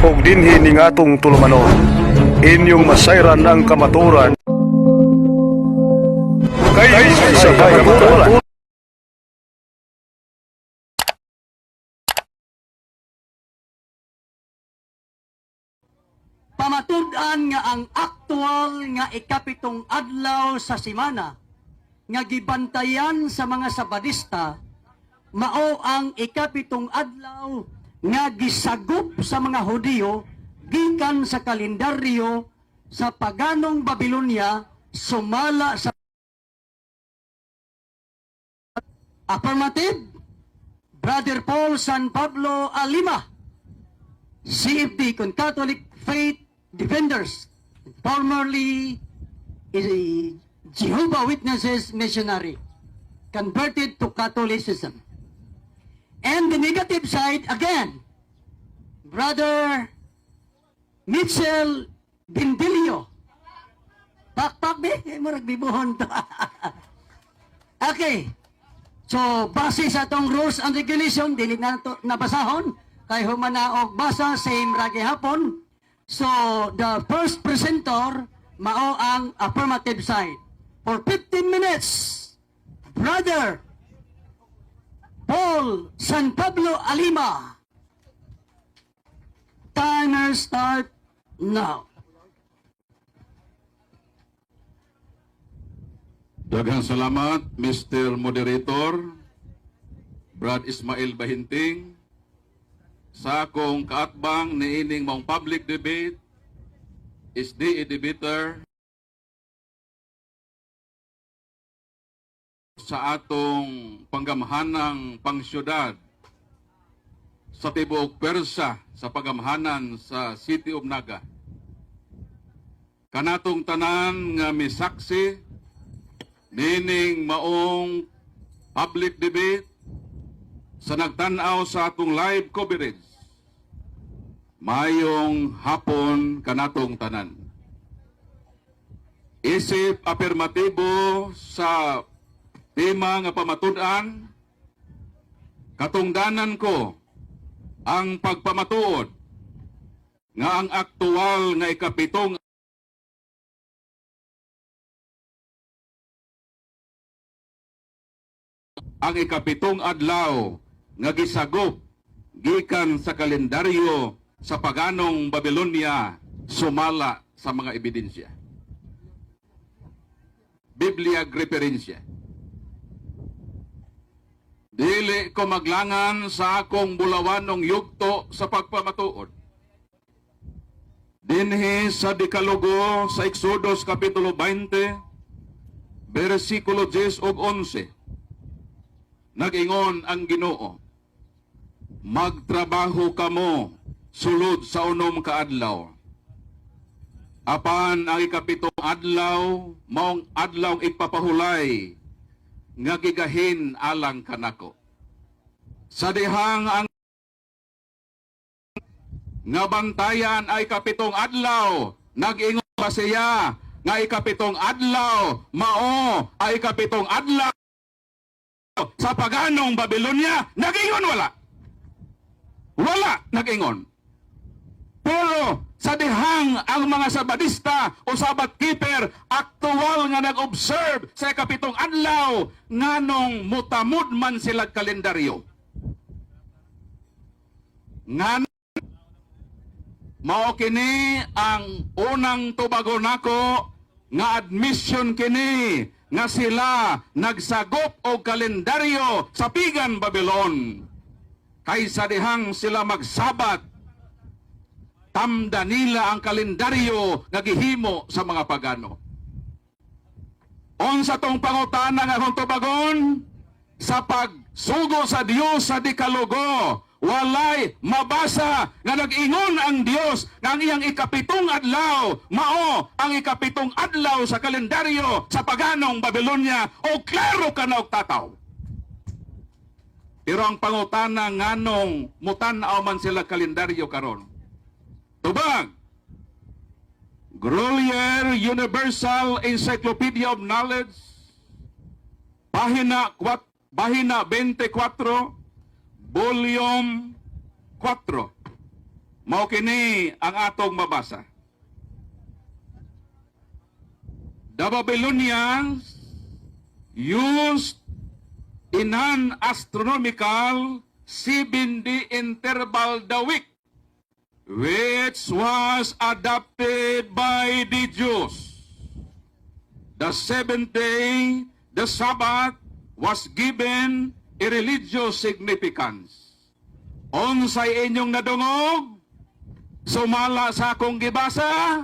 ug dinhi ning atong tulumanon. Inyong masayran ang kamaturan. Kay sa kamaturan. Pamatud-an nga ang aktual nga ikapitong adlaw sa semana nga gibantayan sa mga Sabadista mao ang ikapitong adlaw nga gisagop sa mga Hudiyo gikan sa kalendaryo sa paganong Babilonia sumala sa affirmative. Brother Paul San Pablo Alima, CFD, Catholic Faith Defenders, formerly is a Jehovah Witnesses missionary, converted to Catholicism. And the negative side, again, Brother Mitchell Bindilio. Pakpak be, marag bibuhon to. Okay. So, base sa itong rules and regulation, dili na ito nabasahon, kay humanaog basa, same ragi hapon. So, the first presenter, mao ang affirmative side. For 15 minutes, Brother Paul San Pablo Alima. Timer start now. Daghang salamat, Mr. Moderator, Brad Ismail Bahinting, sa akong kaatbang niining mong public debate, SDE debater, sa atong panggamhanang pangsyudad sa tibuok Persa sa paggamhanan sa City of Naga. Kanatong tanan nga misaksi nining maong public debate sa nagtanaw sa atong live coverage. Mayong hapon kanatong tanan. Isip afirmatibo sa tema nga pamatud-an, katungdanan ko ang pagpamatuod nga ang aktual nga ikapitong adlaw nga gisagop gikan sa kalendaryo sa paganong Babilonia sumala sa mga ebidensya. Biblia referensya. Dili ko maglangan sa akong bulawanong yugto sa pagpamatuod. Dinhi sa Dekalogo sa Exodus Kapitulo 20, versikulo 10 ug 11, nag-ingon ang Ginoo, magtrabaho kamo sulod sa unom ka adlaw. Apan ang ikapitong adlaw, maong adlaw ipapahulay, nga gigahin alang kanako. Sa dihang ang nga bantayan ay kapitong adlaw, nag-ingon pa siya, nga ikapitong adlaw, mao ay kapitong adlaw sa paganong Babilonia, nag-ingon wala. Wala, nag-ingon. Pero sa dihang ang mga Sabadista o Sabbath keeper aktual nga nag-observe sa kapitong adlaw, nganong mutamod man sila kalendaryo. Nganong mao kini ang unang tubagon nako nga admission kini nga sila nagsagop og kalendaryo sa pigan Babylon. Kaysa dihang sila magsabat, tamda nila ang kalendaryo nga gihimo sa mga pagano. Unsa tong pangutana nga akong tubagon, sa pagsugo sa Dios sa Dekalogo, walay mabasa nga nag-ingon ang Dios nga ang iyang ikapitong adlaw mao ang ikapitong adlaw sa kalendaryo sa paganong Babilonia, o klaro ka na og tataw. Pero ang pangutana nganong mutan-aw man sila kalendaryo karon. Tubag, Grolier Universal Encyclopedia of Knowledge, pahina 24, volume 4. Mao kini ang atong mabasa. The Babylonians used in an astronomical 7-day interval the week, which was adopted by the Jews. The seventh day, the Sabbath, was given a religious significance. Unsay inyong nadungog, sumala sa akong gibasa,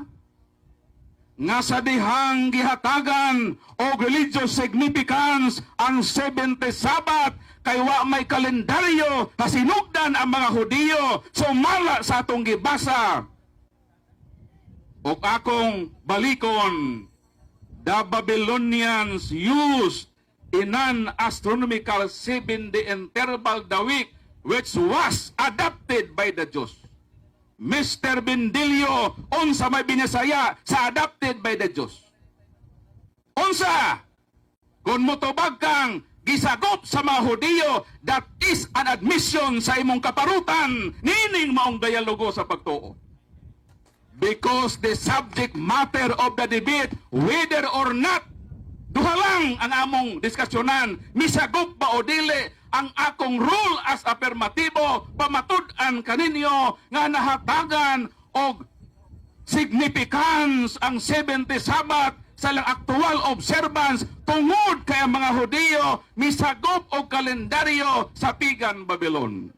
nga sa dihang gihatagan o religious significance ang 70 Sabbath, kay wa may kalendaryo kasinugdan ang mga Hudiyo, sumala sa atong gibasa. O akong balikon, the Babylonians used in an astronomical 7-day interval the week, which was adopted by the Jews. Mr. Bendilio, unsa may binasaya sa adopted by the Jews? Unsa? Kung motubag kang gisagop sa mga Hudiyo, that is an admission sa imong kaparutan, nining maong dialogo sa pagtuo. Because the subject matter of the debate, whether or not, duha lang ang among diskusyonan, misagop ba o dili, ang akong rule as affirmatibo, pamatud-an kaninyo nga nahatagan og significance ang 70 Sabbath sa lang actual observance tungod kay ang mga Hudiyo misagop og kalendaryo sa Pigan Babylon.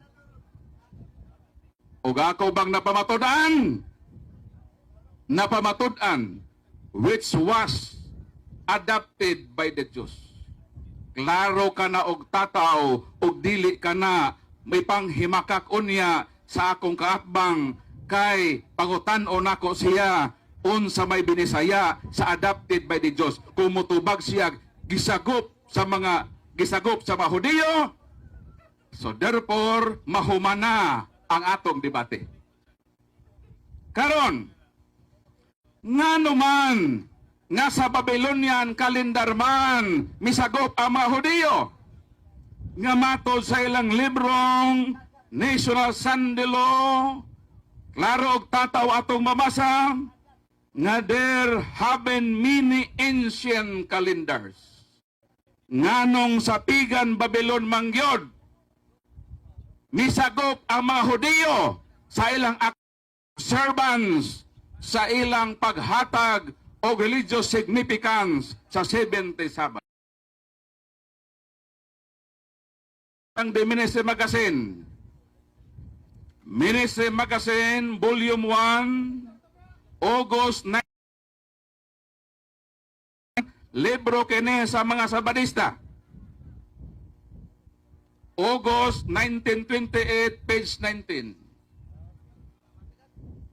Og ako bang napamatud-an? Napamatud-an, which was adopted by the Jews. Klaro ka na og tataw, og dili ka na may panghimakak unya sa akong kaatbang, kay pangutan-o nako siya unsa may binisaya sa adopted by the Jews. Kung mutubag siya gisagop sa mga Hudiyo, so therefore mahumana ang atong debate. Karon, ngano man nga sa Babylonian calendar man misagop ang mga Hudiyo, nga matod sa ilang librong National Sunday Law, klaro og tataw atong mamasa, nga there have been many ancient calendars. Nganong sa Pigan Babylon mangyod, misagop ang mga Hudiyo sa ilang observance, sa ilang paghatag o religious significance sa 70 Sabbath. Ang The Ministry Magazine, Ministry Magazine, Volume 1, August 9, libro kini sa mga Sabadista. August 1928, page 19.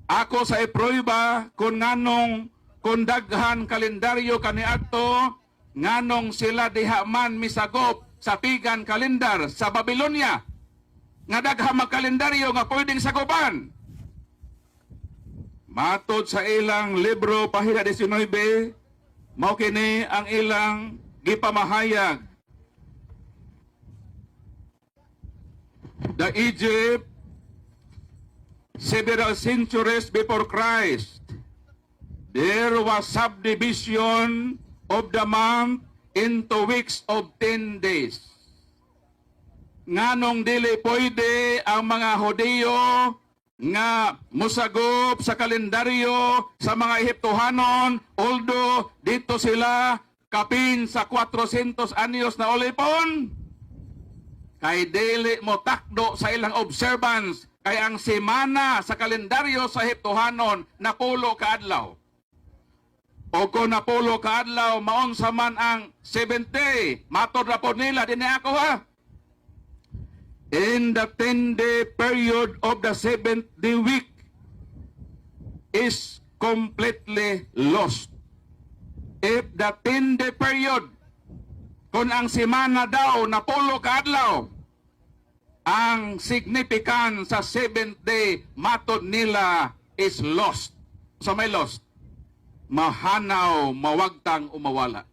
Ako sa ipruiba kung nganong kung daghan kalendaryo kaniadto, nganong sila diha man misagop sa Pigan kalendar sa Babylonia, nga daghang magkalendaryo nga pwedeng sagopan. Matod sa ilang libro pahina 19, mao kini ang ilang gipamahayag. The Egypt, several centuries before Christ, there was subdivision of the month into weeks of 10 days. Nganong dili pwede ang mga Hudiyo nga musagop sa kalendaryo sa mga Ehiptohanon, although dito sila kapin sa 400 anyos na ulipon, kay dili mo takdo sa ilang observance, kay ang semana sa kalendaryo sa Ehiptohanon napulo ka adlaw. O kung napulo ka adlaw, maunsa man ang 70, matod na po nila, din ako ha. In the 10-day period of the 7th-day week is completely lost. If the 10-day period, kung ang semana daw napulo ka adlaw, ang significance sa 7th day, matod nila, is lost. So may lost. Mahanaw, mawagtang, umawala.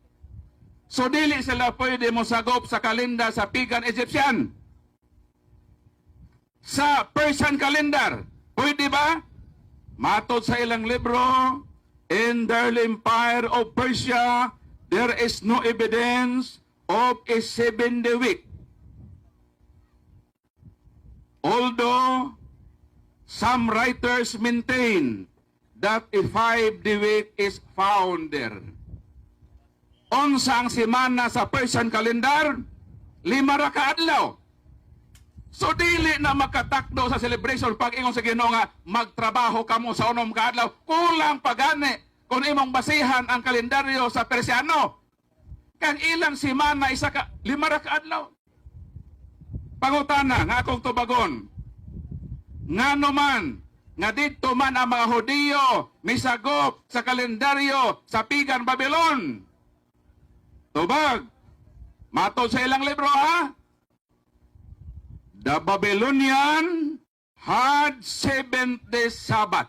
So dili sila pwede mo sagop sa kalendar sa Pigan Egyptian. Sa Persian calendar, Pwede ba? Matod sa ilang libro, in the early empire of Persia, there is no evidence of a 7-day week. Although some writers maintain that a 5-day week is found there. Unsa ang semana sa Persian calendar? 5 ra ka adlaw. So dili na makatakdo sa celebration pag ingon sa Ginoo nga magtrabaho kamo sa 6 ka adlaw. Kulang pa gani kung imong basihan ang kalendaryo sa Persiano. Kang ilang semana isa ka 5 ra ka adlaw. Pangutana nga akong tubagon. Ngano man nga didto man ang mga Hudiyo misagop sa kalendaryo sa Pigan Babylon. Tubag. Matod sa ilang libro ha? The Babylonian had 7-day Sabbath.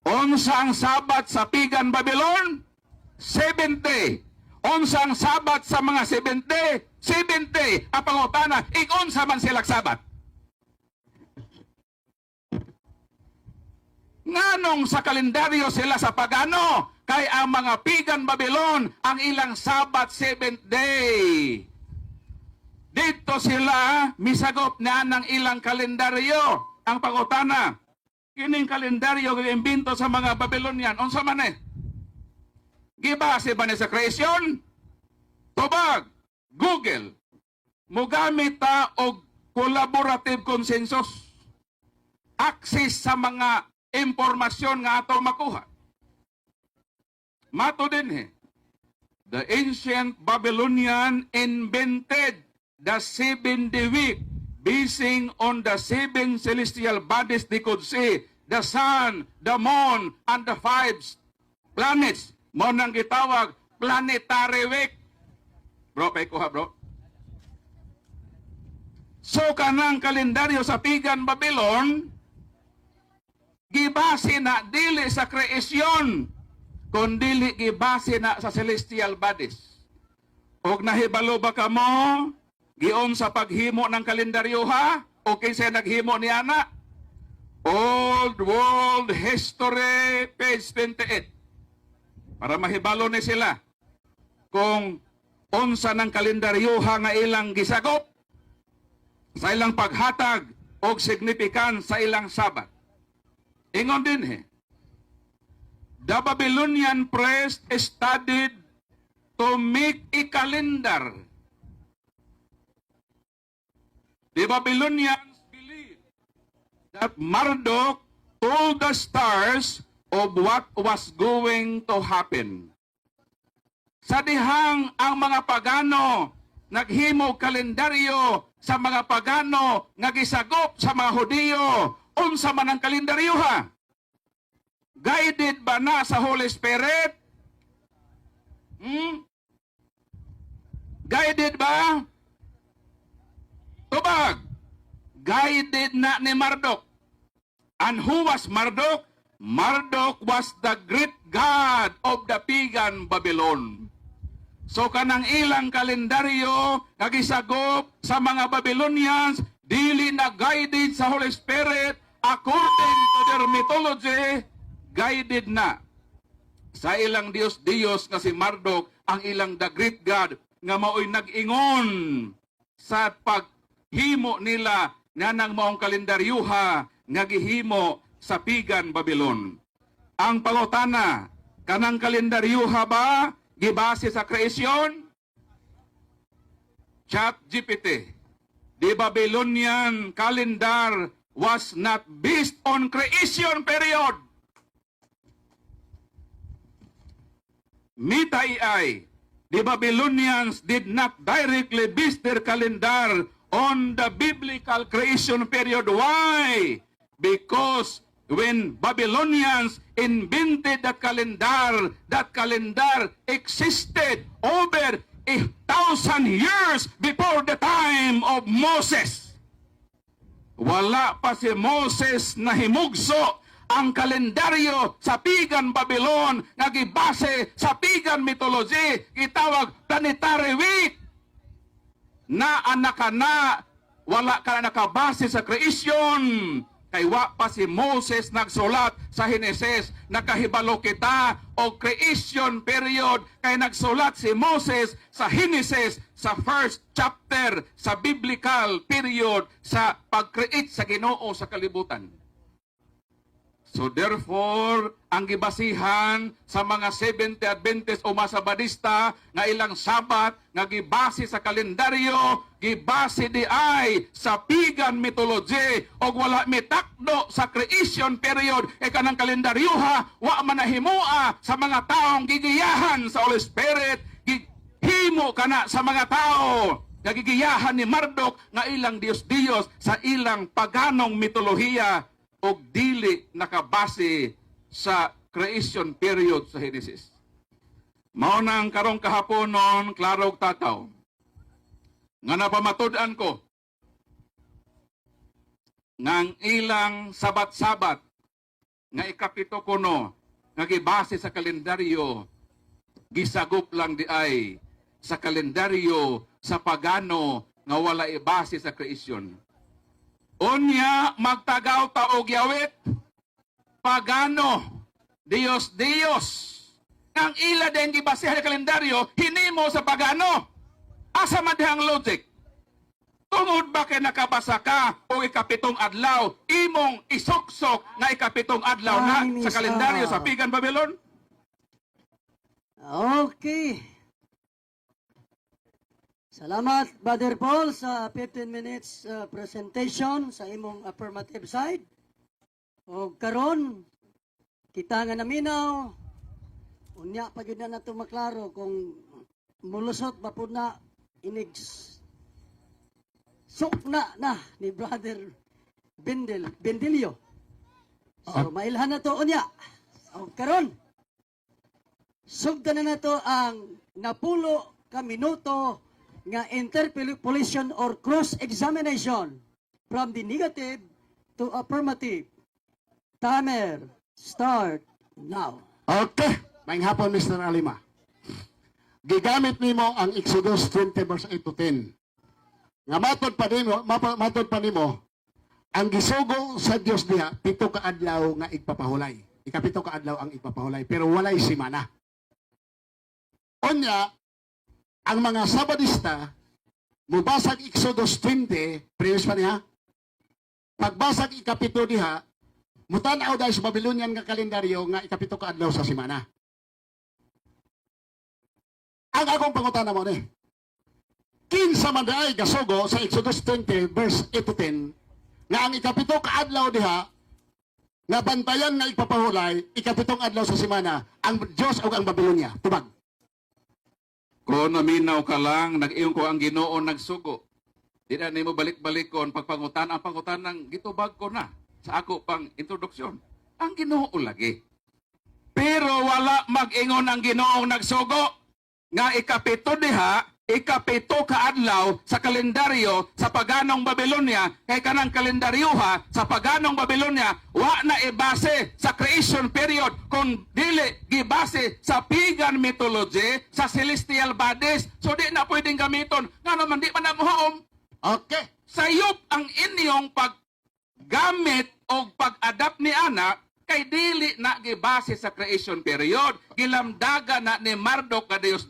Unsa ang Sabbath sa Pigan Babylon? 7-day. Unsa ang Sabbath sa mga 7-day? 7-day. Ang pangutana, unsa man silang Sabbath? Nganong sa kalendaryo sila sa pagano? Kay ang mga Pigan Babylon, ang ilang Sabbath 7th day. Dito sila misagop na ng ilang kalendaryo. Ang pangutana, kining kalendaryo giimbento sa mga Babylonian. Unsa man eh? Gibase ba ni sa creation? Tubag, Google, mugamit ta og collaborative consensus. Access sa mga impormasyon nga ato makuha. Mato din the ancient Babylonian invented the 7-day week basing on the 7 celestial bodies they could see, the sun, the moon, and the 5 planets. Mo nang gitawag planetary week. Bro, pay kuha bro. So kanang kalendaryo sa Pigan Babylon, gibase na dili sa kreasyon, kundi gibase na sa celestial bodies. Og nahibalo ba kamo gion sa paghimo ng kalendaryo ha? O kinsa naghimo niya na? Old World History, page 28. Para mahibalo ni sila kung unsa ng kalendaryo ha nga ilang gisagop sa ilang paghatag og significance sa ilang Sabat. Ingon din the Babylonian priest studied to make a calendar. The Babylonians believed that Marduk told the stars of what was going to happen. Sa dihang ang mga pagano naghimo kalendaryo sa mga pagano nga gisagop sa mga Hudiyo, unsa man ang kalendaryo ha? Guided ba na sa Holy Spirit? Guided ba? Tubag. Guided na ni Marduk. And who was Marduk? Marduk was the great god of the Pagan Babylon. So kanang ilang kalendaryo kagisagop sa mga Babylonians, dili na guided sa Holy Spirit according to their mythology, guided na sa ilang Diyos nga si Marduk, ang ilang the great God nga mao'y nag-ingon sa paghimo nila nga nang maong kalendaryuha nga gihimo sa Pigan Babylon. Ang pangutana, kanang kalendaryuha ba gibase sa kreasyon? ChatGPT. The Babylonian calendar was not based on creation period. Meta AI. The Babylonians did not directly base their calendar on the biblical creation period. Why? Because when Babylonians invented that calendar existed over 1,000 years before the time of Moses. Wala pa si Moses na himugso ang kalendaryo sa Pagan Babylon nga gibase sa Pagan mythology, gitawag planetary week. Na anak na wala ka nakabase sa creation, Kay wa pa si Moses nagsulat sa Henesis, nakahibalo kita o creation period, kay nagsulat si Moses sa Henesis sa first chapter sa biblical period sa pag-create sa Ginoo sa kalibutan. So therefore, ang gibasihan sa mga 70 Adventist o Masabadista nga ilang Sabat nga gibase sa kalendaryo, gibase di ay sa pagan mythology o wala mitakdo sa creation period e kanang kalendaryo ha, wa manahimua sa mga taong gigiyahan sa Holy Spirit, himo kana sa mga tao nagigiyahan ni Marduk nga ilang Dios-Dios sa ilang paganong mitolohiya o dili nakabase sa creation period sa Genesis. Mao nang karong kahaponon, klaro og tataw, nga napamatud-an ko, ngang ilang sabat-sabat, nga ikapito kuno, nga gibase sa kalendaryo, gisagop lang di ay sa kalendaryo sa pagano nga wala ibase sa creation. Unya, magtagaw ta og yawit, pagano, Dios. Ang ila din gibasihan sa kalendaryo, hinimo sa pagano. Asa man dihang logic? Tungod ba kay nakabasa ka o ikapitong adlaw, imong isuksok nga ikapitong adlaw na sa kalendaryo sa Pagan Babylon? Okay. Salamat, Brother Paul, sa 15 minutes presentation sa imong affirmative side. O karon, kita nga naminaw, unya pa gyud na nato maklaro kung mulusot ba po na inig sukna na ni Brother Bendelio. So, mailhan na to unya. O karon, sugdan na nato ang napulo ka minuto nga interpolation or cross-examination from the negative to affirmative. Timer, start now. Okay, maing hapon Mr. Alima. Gigamit nimo ang Exodus 20 verse 8 to 10. Nga matod pa nimo, ang gisugo sa Dios diha pito ka adlaw nga igpapahulay. Ikapito ka adlaw ang igpapahulay pero walay simana. Onya, ang mga Sabadista, mubasag Exodus 20, previous pa niya, pagbasag ikapito diha, mutanaw dahil sa Babylonian nga kalendaryo nga ikapito ka adlaw sa simana. Ang akong pangutana mo ni, kinsa man daay gasugo sa Exodus 20 verse 8 to 10, nga ang ikapito ka adlaw diha, nga bantayan nga ipapahulay, ikapitong adlaw sa simana, ang Diyos o ang Babylonia. Tubag. Kung naminaw ka lang, nag-iyon ko ang Ginoo nagsugo. Di na nimo balik-balikon pagpangutan ang pangutan ng gitubag ko na sa ako pang introduksyon. Ang Ginoo lagi. Pero wala mag-ingon ang Ginoong nagsugo nga ikapito diha, ikapito ka adlaw sa kalendaryo sa paganong Babylonia, kay kanang kalendaryo ha sa paganong Babylonia wa na ibase sa creation period kung dili gibase sa pagan mythology, sa celestial bodies. So di na pwedeng gamiton nga naman di man na muhaom. Okay. Sayop ang inyong paggamit o pag-adapt ni ana kay dili na gibase sa creation period. Gilamdaga na ni Marduk ka Dios.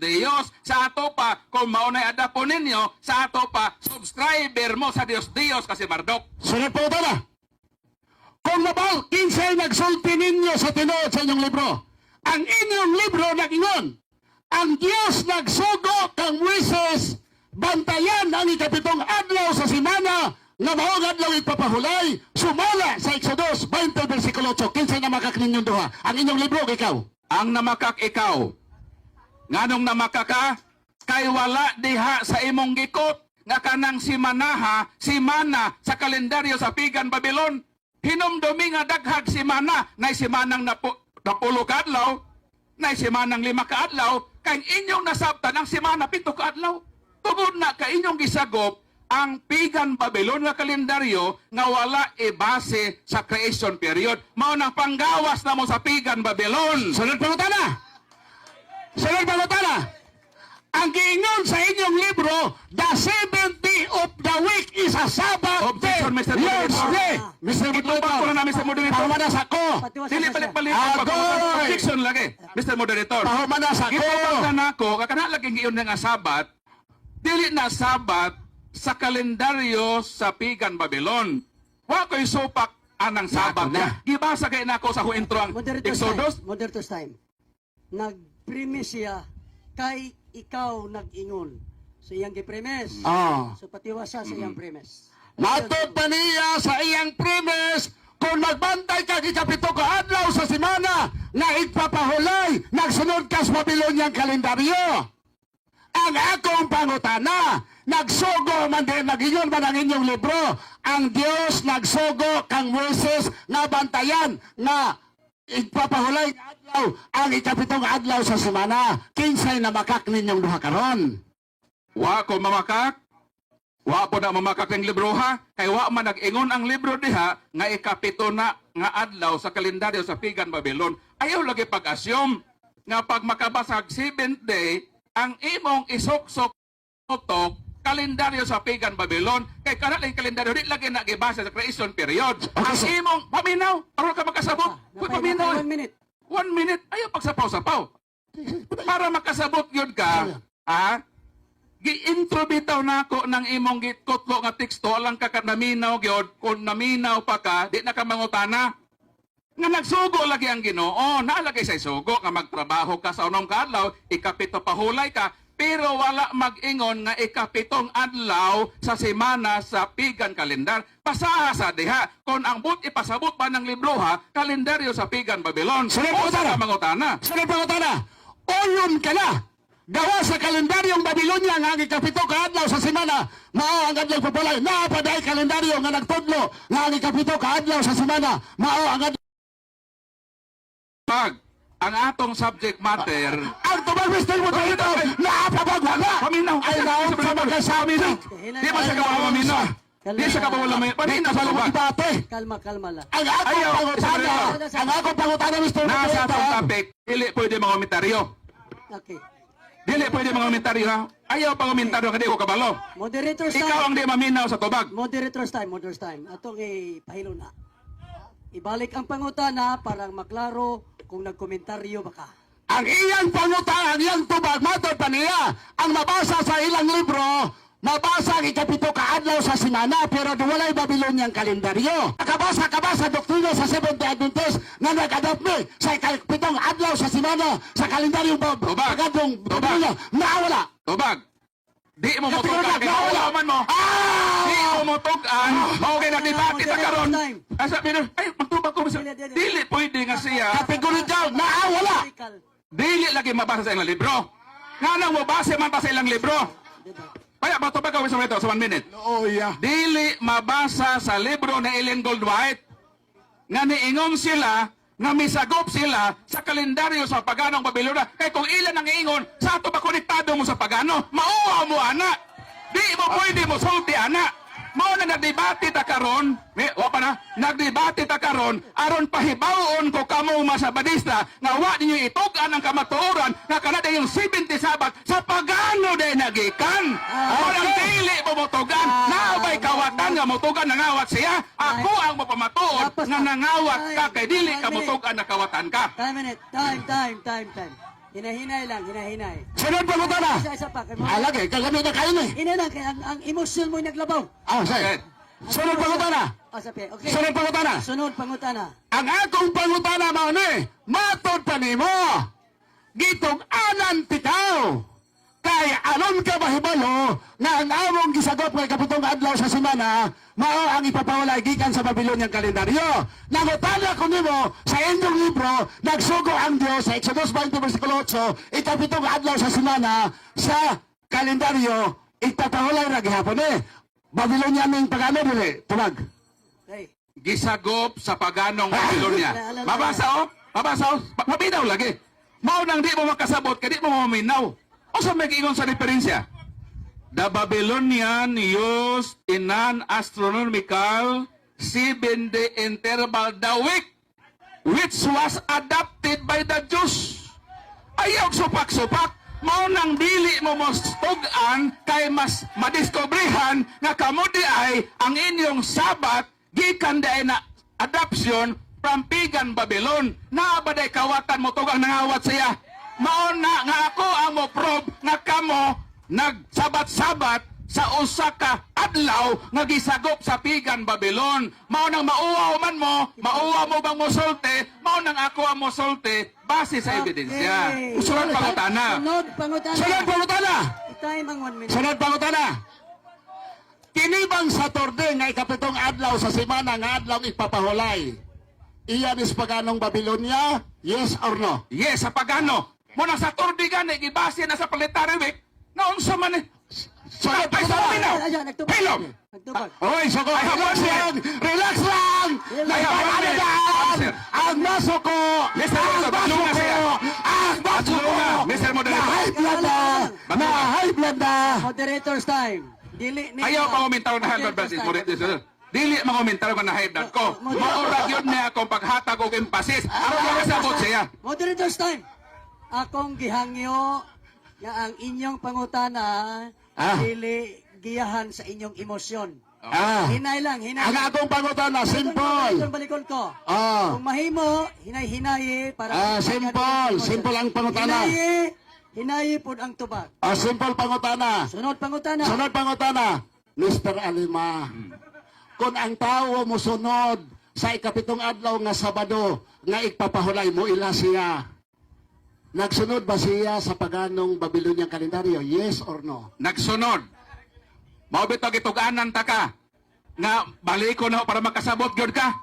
Sa ato pa, kung maunay adapon ninyo, sa ato pa, subscriber mo sa Dios kasi Marduk. Sunod po na. Kung nabal, kinsay nagsulti ninyo sa tinuod sa inyong libro. Ang inyong libro nag-ingon, ang Diyos nagsugo kang Moises, bantayan ang ikapitong adlaw sa simana, nga maong adlaw ipapahulay, sumala sa Exodus 20 versikulo 8. Kinsay na makakninyong duha? Ang inyong libro, ikaw. Ang namakak ikaw. Nganong namakaka? Kay wala diha sa imong gikot nga kanang simana sa kalendaryo sa Pagan Babylon. Hinumdumi nga daghag simana, nay simanang napulo ka adlaw, nay simanang 5 ka adlaw, kay inyong nasabtan ang simana 7 ka adlaw. Tugod na kay inyong gisagop ang Pagan Babylon nga kalendaryo nga wala ibase sa creation period. Mao nang panggawas na mo sa Pagan Babylon. Sunod pangutana. Ang giingon sa inyong libro, the 70 of the week is a Sabbath day. Objection, Mr. Lord's Moderator. Day. Mr. Itubag ko na namin sa moderator. Pahumanas ako. Dili balik-balik. Agoy! Objection lagi, Mr. Moderator. Pahumanas ako. Itubag na nako, kakana laging iyon nga Sabat, dili na Sabat sa kalendaryo sa Pigan Babylon. Wa ko'y supak anang Sabat Nako na. na. Gibasa kay nako sa huintro ang Exodus. Moderator's time. Nag-premise siya kay ikaw nag-ingon. So iyang gi-premise. Oh. So patiwasa sa iyang premise. Matod pa niya sa iyang premise, kung nagbantay ka ikapito ka adlaw sa semana, na igpapahulay, nagsunod ka sa Babylonian kalendaryo. Ang akong pangutana, nagsugo man din, nagingon man ang inyong libro, ang Dios nagsugo kang Moises nga bantayan, nga igpapahulay nga adlaw, ang ikapitong adlaw sa semana. Kinsay na makak ninyong duha karon. Wa ko mamakak. Wa po na mamakak ng libro ha. Kay wa man nag-ingon ang libro diha nga ikapito na nga adlaw sa kalendaryo sa Pigan Babylon. Ayaw lagi pag-assume nga pag makabasag 7th day, ang imong isok-sok utok kalendaryo sa Pigan Babylon. Kay kanalang kalendaryo di lagi nagibasa sa creation period. Ang imong paminaw, aron ka makasabot. Paminaw. 1 minute. 1 minute, ayaw pagsapaw-sapaw. Para makasabot yun ka, ha? Gi-intro bitaw nako ng imong gitkotlo nga teksto alang ka naminaw gyud, kung naminaw pa ka di na ka mangutana nga nagsugo lagi ang Ginoo, naalagay sa sugo nga magtrabaho ka sa unong adlaw, ikapito pahulay ka, pero wala mag-ingon nga ikapitong adlaw sa semana sa Pigan kalendar. Pasaha sa diha kung ang but ipasabot pa ng libro ha, kalendaryo sa Pigan Babylon. Sunod O pangutana. sa mangutana. Sunod pangutana, oyon ka na. Gawa sa kalendaryong Babylonia nga ang ikapito ka adlaw sa semana, mao ang adlaw papalay. Naapaday kalendaryo nga nagtudlo nga ang ikapito ka adlaw sa semana, mao ang adlaw. Pag ang atong subject matter, Ang tubag Mr. Moderato, naapabag wala. paminaw. Ay naon sa magkasabi na. Di ba siya kawawa paminaw? Di siya kawawa paminaw. Paminaw sa subag. Debate. Kalma lang. Ang akong Ayaw, pangutana, Mr. ang akong pangutana Mr. Nasa atong Moderato. topic, dili pwede mga komentaryo. Okay. Dili pwede mga komentaryo ha. Ayaw pa komentaryo kasi ko kabalo. Moderator's Ikaw time. ang di maminaw sa tubag. Moderator's time. Atong ipahilo na. Ibalik ang pangutana para maklaro kung nagkomentaryo ba ka. Ang iyang pangutana, ang iyang tubag, matod pa niya, ang mabasa sa ilang libro, mabasa ang ikapito ka adlaw sa semana, pero walay Babylonian kalendaryo. Kabasa doktrina sa Seventh-day Adventist na nag-adapt ni sa ikapitong adlaw sa semana sa kalendaryong Bagadong Babylonia. Nawala. Tubag. Di mo motogan. Kapitong Kaya kawaman mo. Di Ah! mo motogan. Mao kay nagdebate ta karon. Time. Asa bino? Ay, magtubag ko. Dili pwede nga siya. Kategorikal, nawala. Dili lagi mabasa sa ilang libro. Nga nang mabasa man pa sa ilang libro. Kaya matubag ko sa 1 minute. Oh, yeah. Dili mabasa sa libro na Ellen Goldwhite nga niingon sila nga misagop sila sa kalendaryo sa paganong Babylonia. Kaya kung ilan ang iingon, sa ato ba konektado mo sa pagano? Mauwa mo, ana. Di mo pwede mo sulti, ana. Mao na nagdebate ta karon, wa pa na, nagdebate ta karon aron pahibaon ko kamo masabadista nga wa ninyo itugan ang kamatuoran nga kanada yung 70 sabat sa pagano day nagikan. Walang dili mo motugan. Naabay kawatan nga motugan nangawat siya. Ako ang mapamatuod nga nangawat ka kay dili ka motugan na kawatan ka. Time. Hinahinay lang. Sunod pangutana. Isa pa. Alagay, kagami na kayo ni. Hinay lang, kaya ang emosyon mo naglabaw. Ah, sige. Sunod pangutana. Sabi, okay. Sunod pangutana. Sunod pangutana. Ang akong pangutana mao ni, matod pa nimo. Gitong anan tikaw. Kay alam ka mahibalo na ang among gisagop kay kapitong adlaw sa semana mao ang ipapawalay gikan sa Babylonian kalendaryo. Nangutana ko nimo sa inyong libro nagsugo ang Dios sa Exodus 20 versikulo 8 ikapitong adlaw sa semana sa kalendaryo ipapawalay ra gihapon ni. Babylonian ning pagano dili tubag. Okay. Gisagop sa paganong Babylonia. Mabasa o? Mabinaw lagi. Mao nang di mo makasabot, kaya di mo maminaw. O sa may ingon sa diferensya? The Babylonian used in an astronomical 7-day interval the week, which was adopted by the Jews. Ayaw supak-supak. mao nang dili mo mostugan kay mas madiskobrehan nga kamo di ay ang inyong Sabat gikan di ay na adoption from pagan Babylon. Naabaday kawatan mo tugang nangawat siya. Mao na nga ako ang mo probe nga kamo nagsabat-sabat sa usa ka adlaw nga gisagop sa pagan Babylon. Mao nang mauwaw man mo, mauwaw mo bang mosulti, mao nang ako ang mosulti base sa ebidensya. Okay. Sunod pangutana. Sunod pangutana. Sunod pangutana. Time ang 1 minute. Sunod pangutana. Kini bang Saturday nga ikapitong adlaw sa semana nga adlaw ipapahulay? Iyan is paganong Babylonia? Yes or no? Yes, sa pagano. Muna sa Saturday gani gibase na sa planetary week. Naunsa man eh. Sunod Ay, sa pangutana. minaw. Ayan, nagtubag. Pilom. Nagtubag. Oy, soko, I have relax one lang! Relax lang! I have one minute. Answer. Ang baso ko! Mr. Ang Rosa, baso batlunga ko! siya. Ang baso ko! Batlunga, Mr. Moderator. Na-high blood na! Batlunga. Na-high blood na! Moderator's time. Dili ni. Ayaw pa komentar na high blood Moderator's pressure. time. Dili makomentar ko na high blood ko. Maurag yun niya akong paghatag o emphasis. Aron makasabot siya. Moderator's time. Akong gihangyo nga ang inyong pangutana dili giyahan sa inyong emosyon. Hinay lang, hinay. Ang akong pangutana, simple! Balikon ko. Ah. Kung mahimo, hinay-hinayi para Simple ang pangutana. Hinayi pod ang tubag. Simple pangutana. Sunod pangutana. Sunod pangutana, Mr. Alima. Kung ang tao mo sunod sa ikapitong adlaw nga Sabado, nga ipapahulay mo ila siya. Nagsunod ba siya sa paganong Babylonian kalendaryo? Yes or no? Nagsunod. Maubito gituganan ta ka. Nga baliko na para makasabot gyud ka.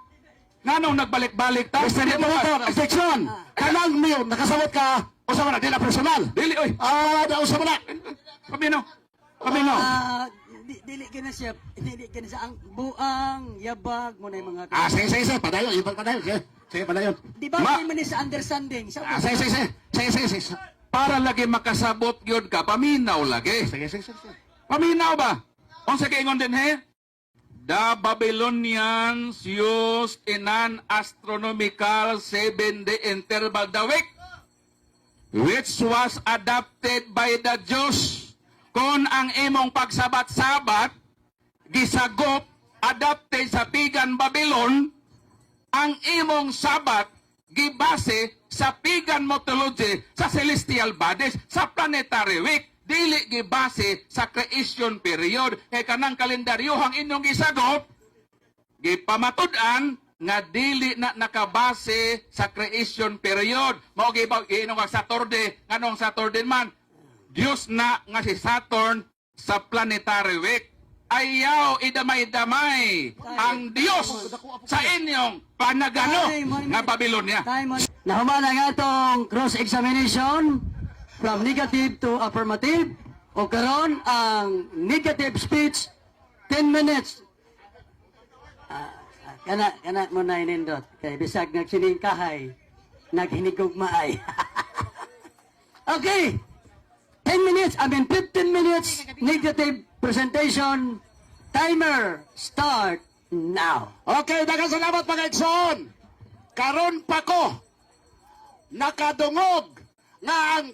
Nganong nagbalik-balik ta? Mr. Moderator, objection! Kanang niyo, nakasabot ka, usama na, di na personal. Dili oy. Usama na. Paminaw. Paminaw. Dili gina siya, dili gina siya ang buang yabag mo na yung mga Sige, padayon, padayon. Sige, padayon. Di ba kayo man sa understanding? Sige. Para lagi makasabot gyud ka, paminaw lagi. Sige. Paminaw ba? Unsa kay ingon din he? The Babylonians used in an astronomical 7-day interval the week, which was adopted by the Jews. Kung ang imong pagsabat-sabat, gisagop, adopted sa pagan Babylon, ang imong sabat, gibase sa pagan mythology, sa celestial bodies, sa planetary week, dili gibase sa creation period. Kay kanang kalendaryohang inyong gisagop, gipamatud-an nga dili na nakabase sa creation period. Mao giinong Saturday, nganong Saturday man, Diyos na nga si Saturn sa planetary week. Ayaw idamay-damay ang Diyos sa inyong panagano nga Babylonia. Nahuman ang atong cross-examination from negative to affirmative. O karon ang negative speech 10 minutes. Kana mo na inindot. Kay bisag nagsining kahay, naghinigog maay. Okay. 10 minutes, 15 minutes negative presentation. Timer start now. Okay, daghang salamat mga igsoon. Karon pa ko nakadungog nga ang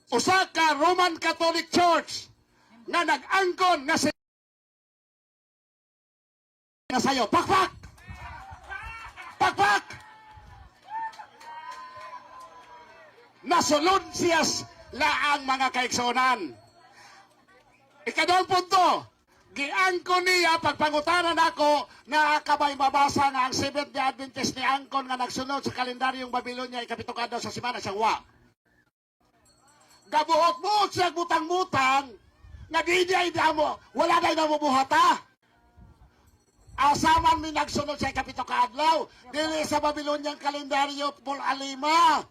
usa ka Roman Catholic Church nga nag-angkon nga sayo. Pakpak! Nasulod siya laang mga kaigsonan. Ikadong punto, giangkon niya pagpangutanan ako na kabay mabasa nga ang Seventh-day Adventist ni angkon nga nagsunod sa kalendaryong Babylonia ikapitong adlaw sa semana siyang wa. Gabuhot-buhot siya butang-butang nga di mo, wala na mabuhata. Asaman mi nagsunod sa ikapitong adlaw dili sa Babylonian kalendaryo pul alima.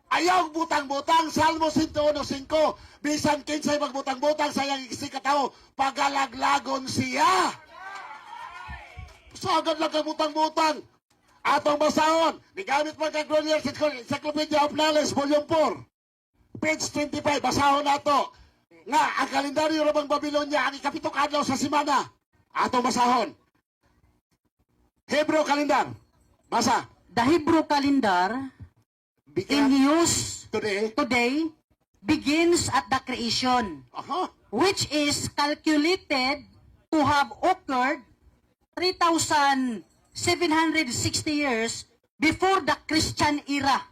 Ayaw butang-butang, Salmo 101:5. Bisan kinsay magbutang-butang sa iyang isikataw, pagalaglagon siya. Sagad lang ka butang-butang. Atong basahon, nigamit mo kang Glorious Encyclopedia of Knowledge, Volume 4. Page 25, basahon nato. Nga, ang kalendaryo rabang Babylonia, ang ikapitong adlaw sa semana. Atong basahon. Hebrew calendar. Basa. The Hebrew calendar in use Today, today begins at the creation, Aha. which is calculated to have occurred 3,760 years before the Christian era.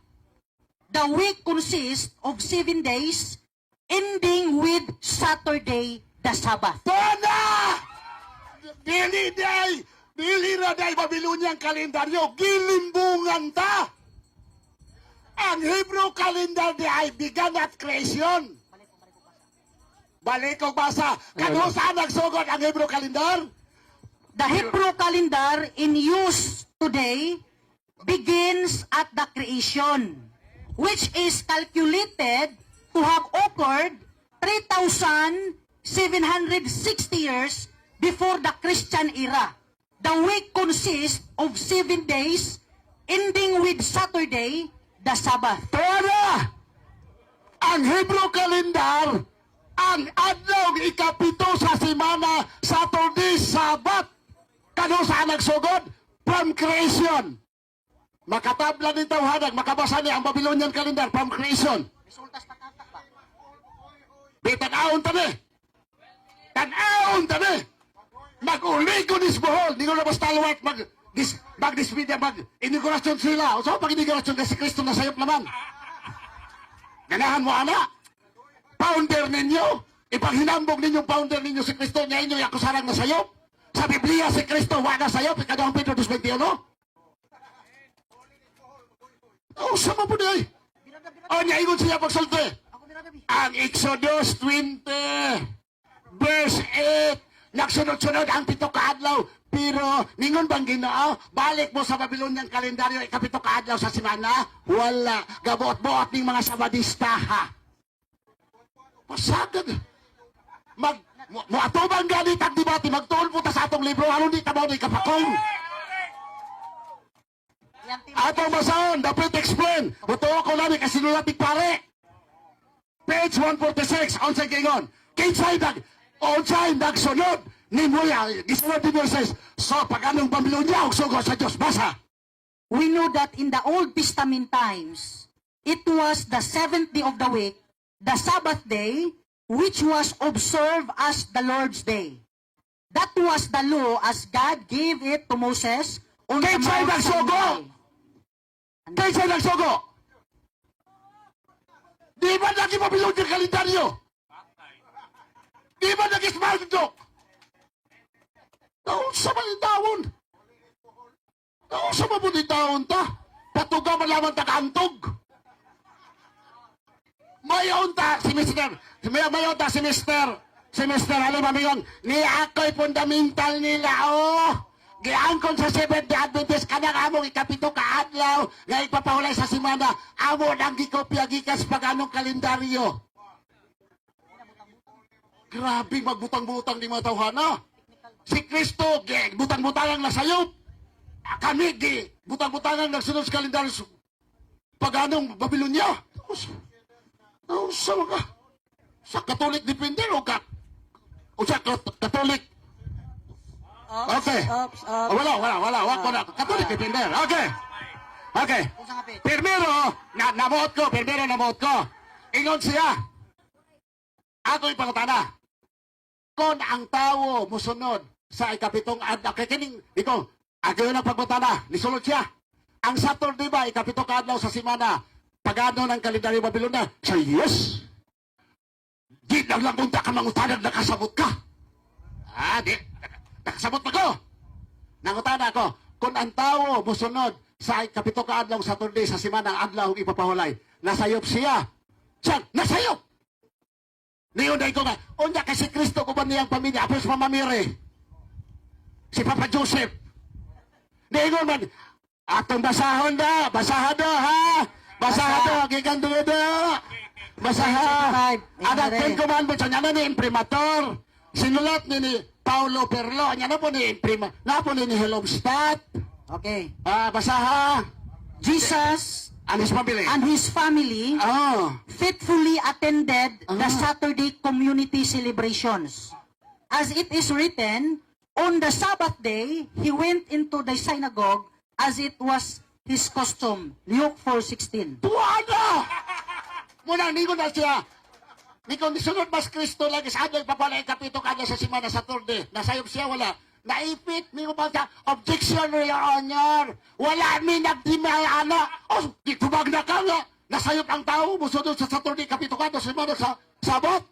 The week consists of 7 days, ending with Saturday, the Sabbath. Tona! Dili ra day Babilonyang kalendaryo, gilimbungan ta. Ang Hebrew calendar di ay began at creation. Balik ko basa. Kano saan nagsugod ang Hebrew calendar? The Hebrew calendar in use today begins at the creation, which is calculated to have occurred 3,760 years before the Christian era. The week consists of 7 days, ending with Saturday, the Sabbath. Tona! Ang Hebrew calendar, ang adlaw ikapito sa semana, Saturday, Sabat. Kano saan nagsugod? From creation. Makatabla ni tawhadag, makabasa ni ang Babylonian calendar from creation. Di tan-aon tani. Tan-aon tani. Mag-uli ko nis bohol. Di ko na basta luwat mag-dismedia, mag-inaugurasyon sila. O so, pag-inaugurasyon kasi Kristo na sayop naman. Ganahan mo, anak. Founder ninyo. Ipaghinambog ninyong founder ninyo si Kristo. Niya inyo yung akusarang na sayop. Sa Biblia si Kristo, wala sayop. Ikadawang Pedro 2:21. Oh, sama po di ay. O, niya ingon siya pagsulti. Ang Exodus 20, verse 8, nagsunod-sunod ang 7 ka adlaw. Pero, ningon bang Ginoo, balik mo sa Babylonian kalendaryo, ikapito ka adlaw sa semana? Wala. Gabuot-buot ng mga sabadista, ha? Pasagad. Mo atubang ganit ang debate, magtuon po ta sa atong libro, ano di tabaw ni kapakong. Atong basahon, dapat explain. Buto ko lang, kasinulat ni pare. Page 146, onsay gingon. Onsay nagsunod ni Moya. Gisunod ni Moises. So, pag anong Babylonia, sugo sa Diyos. Basa. We know that in the Old Testament times, it was the 7th day of the week, the Sabbath day, which was observed as the Lord's day. That was the law as God gave it to Moses on the Kinsay Mount nagsugo? Sinai. Kinsay nagsugo? Di ba lagi Babylonia kalendaryo? Di ba nag-smart joke? Taon sa mga taon. Taon sa mga taon ta. Patuga malaman tagantog. Mayon ta si Mr. Mayon ta si Mr. Si Mr. Ano mamiyon? Ni ako'y fundamental nila, oh. Giangkon sa Seventh-day Adventist kanang among ikapito ka adlaw nga ipapahulay sa semana. Amo nang gikopya gikas paganong kalendaryo. Grabe magbutang-butang di mga tawhana. Si Kristo, butang-butangang nasayop. Kami, butang-butangang nagsunod sa kalendaryo paganong Babylonia. Sa mga sa Katolik depende o sa Katolik. Okay. Wala. Katolik depende. Okay. Primero, namuot ko. Ingon siya. Ako'y pangutana. Kung ang tao musunod sa ikapitong adlaw, kining, ikaw, ako yung nagpagputana, nisulod siya. Ang Saturday ba, ikapitong adlaw sa semana, pagano ng kalendaryo Babylonia? Say yes. Di lang kung ka mangutanag, nakasabot ka. Di. Nakasabot na ko. Nangutana ko, kung ang tao musunod sa ikapitong adlaw Saturday sa semana, ang adlaw ipapahulay, nasayop siya. Siya, nasayop. Niyon na ito nga, unya kasi Kristo ko ba niyang pamilya, apos mamamiri. Si Papa Joseph. Niyon man, atong basahon da, basahado ha. Basahado, giganto na da. Basaha. Adat 10 commandments, anya na ni imprimator. Sinulat ni Paulo Perlo, anya na po ni imprimator. Na po ni Helomstadt. Okay. Basaha. Jesus and his family. Faithfully attended the Saturday community celebrations. As it is written, on the Sabbath day, he went into the synagogue as it was his custom. Luke 4:16. Tuwada! Muna, ningon na siya. Ni kung sunod mas Kristo lagi sa adlaw papalay kapito kanya sa simana sa turde. Nasayop siya wala. Naipit mi mo sa objection your honor. Wala mi nagdimay ana. O gitubag na ka nga. Nasayop ang tao musunod sa Saturday kapito kanya sa simana sa Sabot.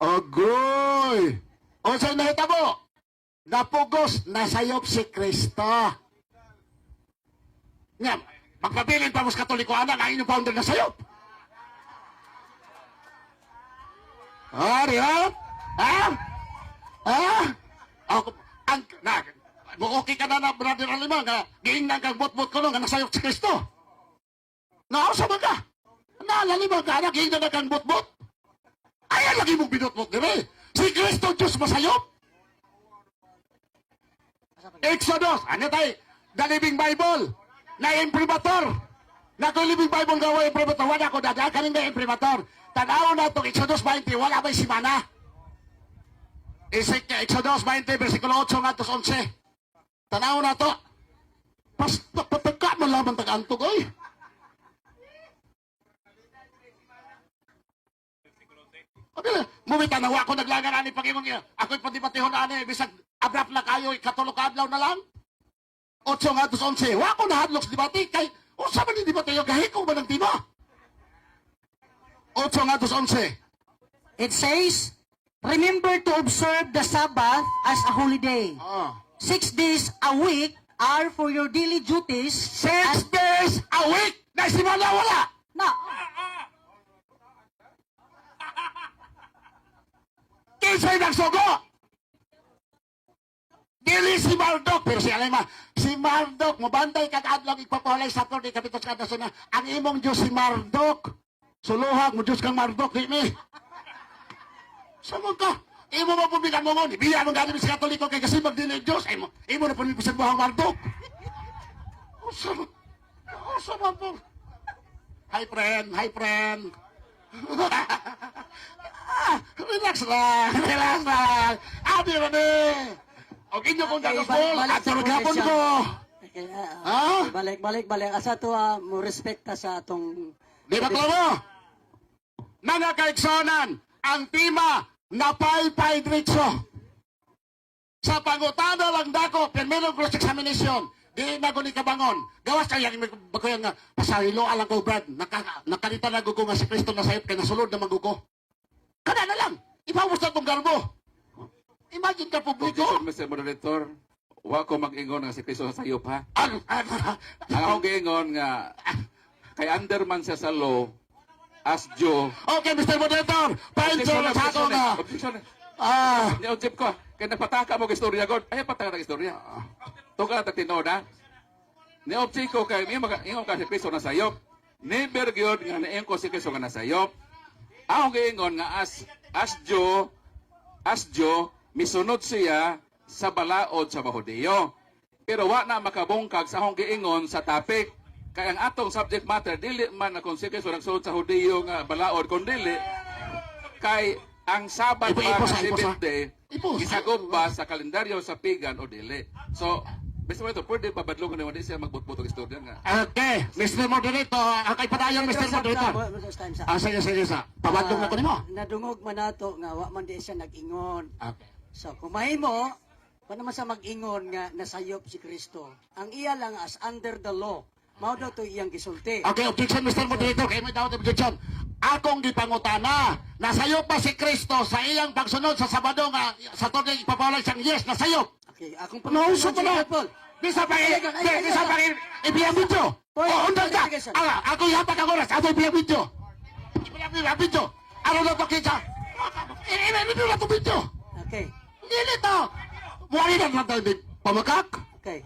Agoy. O sa nahitabo. Napugos nasayop si Kristo. Nga, magpabilin pa mo sa Katoliko anak ang inyong founder nasayop. Ari, ha? Ha? Ha? Ako, okay ka na brother Alimang, ha? Giingnan kang bot-bot ko nung, nasayok si Kristo. Nausa ba ka? Nalalimang ka na, giingnan na kang bot-bot. Ayan lagi mong binot-bot nila. Si Kristo Diyos masayop. Exodus, ano tayo? The Living Bible, na imprimatur. Na kung Living Bible gawa imprimatur, wala ko dadaan, kanin na imprimatur. Tanaw na itong Exodus 20, wala ba'y simana? Exodus 20, versikulo 8 nga 11. Tanaw na ito. Patagka mo lamang tag-antog, oy. Mumita na ako naglangan ani Panginoon niya. Ako'y padibatihon ani, bisag abrap na kayo, katulog adlaw na lang. 8 nga 11. Wako na hadlok sa debate, kay, o sa man yung debate yung kahiko ba ng timo? 8 nga 11. It says, remember to observe the Sabbath as a holy day. 6 days a week are for your daily duties. 6 days a week! Nasimala wala! Na, Kinsa'y nagsugo! Dili si Marduk, pero si Alema, si Marduk, mabantay kag adlaw igpapahulay sa Saturday kapitos kada na ang imong Diyos si Marduk. Suluhag mo Diyos kang Marduk, di mi. Samang ka, imo mo pumigan mo ngon, ibiya mong ganun sa Katoliko kay kasi magdili Diyos, imo na pumipisan buhang Marduk. Sama po. Hi friend, hi friend. Relax lang. Abi mo ni. Og inyo kong gagapol, at magapon ko. Ha? Balik. Asa to mo respekta sa atong... Di ba klaro? Mga kaigsonan, ang tema na pay diretso. Sa pangutana lang dako, permanent cross examination, di na ko ni kabangon. Gawas kaya bagoy nga pasahilo alang ko Brad. Nakalita na gugo nga si Kristo na sayop kay nasulod na magugo. Kada na lang, ipawos na tong garbo. Imagine ka publiko. Objection, Mr. Moderator. Wa ko mag-ingon nga si Kristo sa sayop, ha? Ang Ang akong giingon nga, kay underman siya sa law, as Joe. Okay, Mr. Moderator, painso na sa ako nga. Objection. Ah, Ni-object ko, kaya nagpataka mo istorya, God. Ayaw pataka ng istorya. Ito ka na tagtinood, ha? Ni-object ko kay ingon ka si Kristo na sayop. Never yun nga na ko si Kristo nga nasayop. Akong giingon nga as Joe, misunod siya sa balaod sa Bahudiyo. Pero wa na makabungkag sa akong giingon sa topic. Kaya ang atong subject matter, dili man na kung si Kristo nagsuod sa Hudiyo nga balaod, kung dili, kay ang Sabat ba Ipos, nga ipos, ha? day, Ipos. gisagop ba sa kalendaryo sa Pigan o dili. So, Mr. Moderator, pwede pabadlong na hindi siya magbutbutong istorya nga. okay, Mr. Moderator, ang kay padayon, Mr. Moderator. Sige. Pabadlong na ko nimo. Nadungog man nato nga wa man di siya nag-ingon. Okay. So kung mahimo, pa naman sa mag-ingon nga nasayop si Kristo. Ang iya lang as under the law. Mao daw to iyang gisulti. Okay, objection, Mr. Moderator. Kaya may dapat objection. Akong gipangutana, nasayop pa si Kristo sa iyang pagsunod sa Sabado nga sa tuloy ipapawalay siyang yes, nasayop. Okay, akong Nauso pa na. Paul. Di sa pangin, ibiyang video. O, undan ka. Ako yapak ang oras, ako ibiyang video. Ibiyang video. Ano na to, Kinsa? Ibiyang video na to video. Okay. Dili to. Muwari na natin din pamakak. Okay.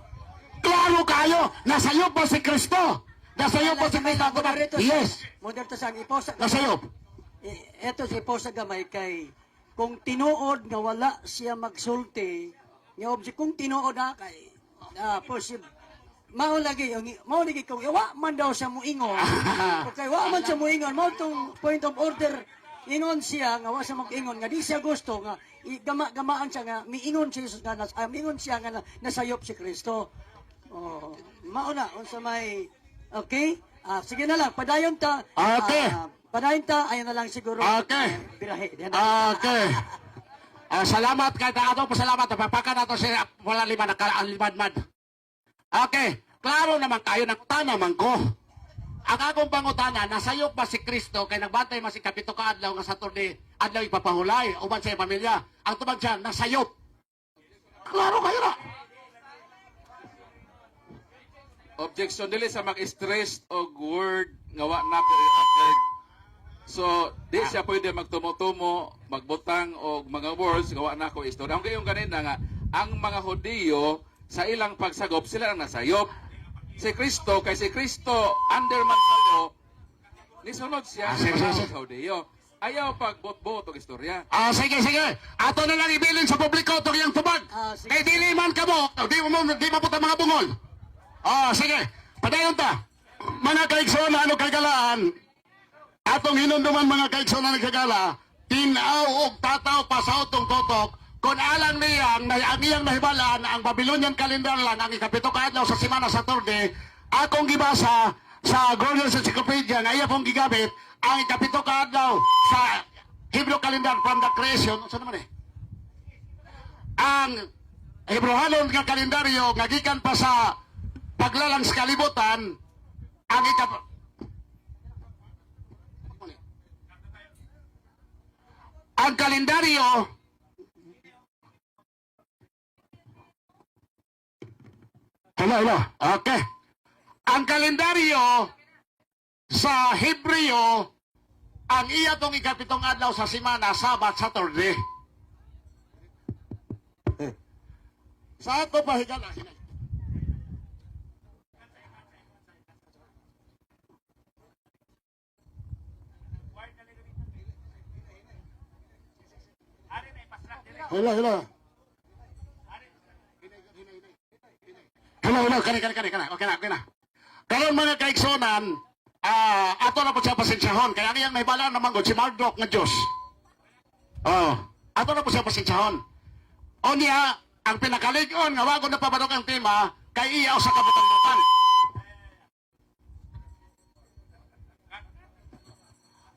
Klaro kayo, nasayop pa si Kristo. Nasayop pa si Kristo. Yes, Moderator sang iposa. nasayop. Eto si iposa gamay kay kung tinuod nga wala siya magsulti, nga object kung tinuod na kay possible mao lagi kung wa man daw siya muingon. Okay, wa man siya muingon, mao tong point of order. Ingon siya nga wa siya mag-ingon nga di siya gusto nga gamaan siya nga miingon siya Jesus nga miingon siya nga nasayop si Kristo. Oh, mao na unsa may okay? Sige na lang, padayon ta. Okay. Padayon ta, ayun na lang siguro. Okay. Birahe. Okay. Salamat kay ato pasalamat papaka nato si wala lima ang limadmad. Okay, klaro naman kayo ng tanaman ko. Ang akong pangutana, nasayop ba si Kristo kay nagbantay man si kapito ka adlaw nga Saturday, adlaw ipapahulay uban sa iyang pamilya. Ang tubag siya nasayop. Klaro kayo na. Objection dili sa mag-stress og word nga wa na ko i-uttered. So, di siya pwede magtumo-tumo, magbutang og mga words nga wa na ko istorya. Ang kayong ganina nga ang mga Hudiyo sa ilang pagsagop sila ang nasayop. Si Kristo kay si Kristo under man kayo nisunod siya sa Hudiyo. Ayaw pagbot-bot og istorya. Sige. Ato na lang ibilin sa publiko itong iyang tubag. Sige. Kay dili man ka mo, di maputa mga bungol. Sige. Padayon ta. Mga kaigsoon na ano kagalaan, atong hinunduman mga kaigsoon na nagkagala, tinaw og tataw pa sa utong totok, kung alang niyang, ang iyang nahibalaan, ang Babylonian calendar lang, ang ikapito kaadlaw sa Semana Saturday, akong gibasa sa Glorious Encyclopedia, nga iya pong gigamit, ang ikapito kaadlaw sa Hebrew calendar from the creation, saan naman ang Hebrewanon nga kalendaryo, nga gikan pa sa paglalang sa kalibutan, ang ang kalendaryo hello. Okay. Ang kalendaryo sa Hebreo, ang iya tong ikapitong adlaw sa semana, Sabat, Saturday. Sa ato pa higala. Hello. Kani. Okay na. Karon mga kaigsonan, ato na po siya pasensyahon. Kaya ang iyang nahibalaan naman si Marduk nga Diyos. Ato na po siya pasensyahon. O niya, ang pinakaligon, nga wago na pabadok ang tema, kay iya o sa kabutang-butang.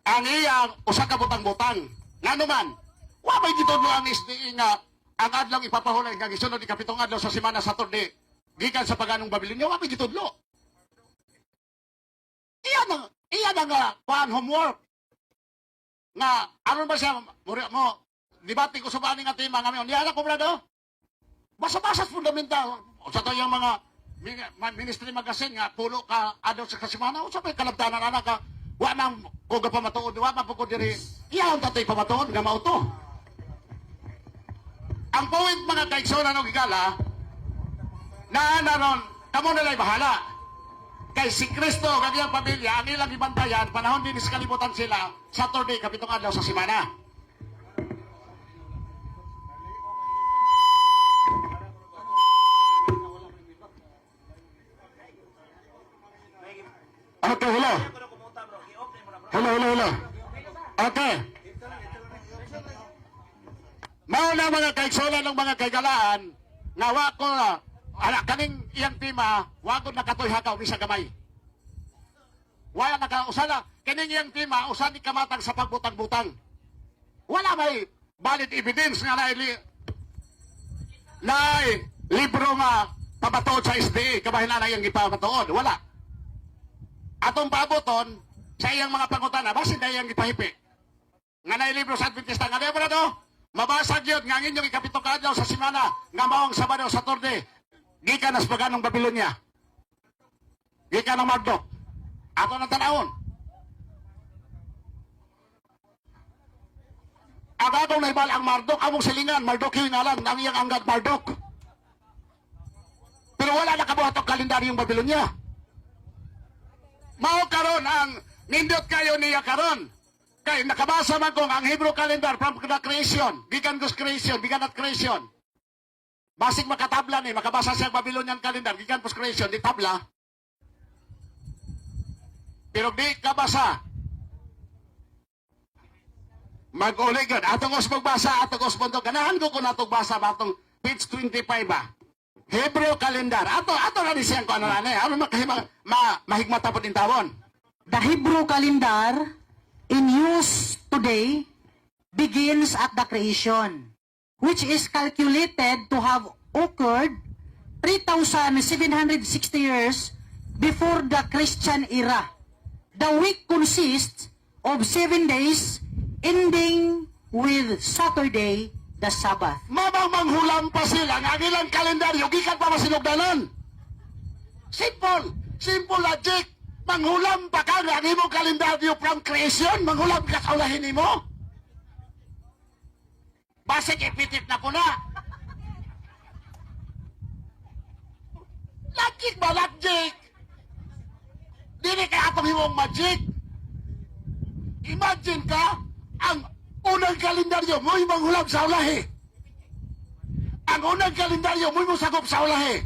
Ang iya o sa kabutang-butang. Nga naman, wabay dito no ang SDE nga, ang adlaw ipapahulay nga gisunod ni kapitong adlaw sa Semana Saturday, gikan sa paganong Babylonia, wabay dito no. Iya na nga, homework. Nga, ano ba siya, mo, debate ko sa bani nga tema nga, niya na ko brado. Basa-basa fundamental. O sa to yung mga ministry magazine nga, pulo ka adlaw sa kasimana, o sa may kalabtanan anak ka, wa nang kuga pa matuod, wa man po diri. Iya ang tatay pa matuod, nga mauto. Ang point mga kaigsonan ng Igala, na naron, kamo nala'y bahala. Kay si Kristo, kanyang pamilya, ang ilang ibantayan, panahon din sa kalibutan sila, Saturday, kapitong adlaw sa semana. Okay, hello. Okay. Mauna mga kaigsonan ng mga kaigalaan, nawa ko na, kaning iyang tema, wagod nakatoy hakaw ni sa gamay. Wala nakausala, kaning iyang tema, usan ni kamatang sa pagbutang-butang. Wala may valid evidence nga na libro nga pabatuod sa SDA, kabahin na iyang ipabatuod. Wala. Atong pabuton, sa iyang mga pangutana, basin na iyang ipahipi. Nga na libro sa Adventista, nga na ba mabasag yun, nga inyong ikapitong kaadlaw sa semana, nga maong Sabado, Saturday, gikan na sa paganong Babylonia. Gikan ng Marduk. Ato na tanawon. Ang atong naibal ang Marduk, among silingan, Marduk yung ngalan, ang iyang anggad Marduk. Pero wala nakabuhat ang kalendaryong Babylonia. Mao karon ang nindot kayo niya karon. Kay nakabasa man kong ang Hebrew calendar from the creation, gikan God's creation, bigan at creation. Basig makatabla ni, makabasa siya ang Babylonian calendar, gikan post creation, di tabla. Pero di kabasa. Mag-uligan. Atong os magbasa, atong os bundok. Ganahan ko kung atong basa ba atong page 25 ba? Hebrew calendar. Ato na di siyang kung ano na eh. Ano mahigmata po din tawon? The Hebrew calendar in use today begins at the creation, which is calculated to have occurred 3,760 years before the Christian era. The week consists of 7 days, ending with Saturday, the Sabbath. Mabang manghulam pa sila nga ilang kalendaryo gikan pa masinugdanan. Simple logic. Manghulam pa ka nga imong kalendaryo from creation, manghulam ka sa ulahin nimo. Basig ipitit na ko na. Logic ba logic? Dili kay atong himong magic. Imagine ka, ang unang kalendaryo mo imong hulam sa ulahi. Ang unang kalendaryo mo sakop sa ulahi.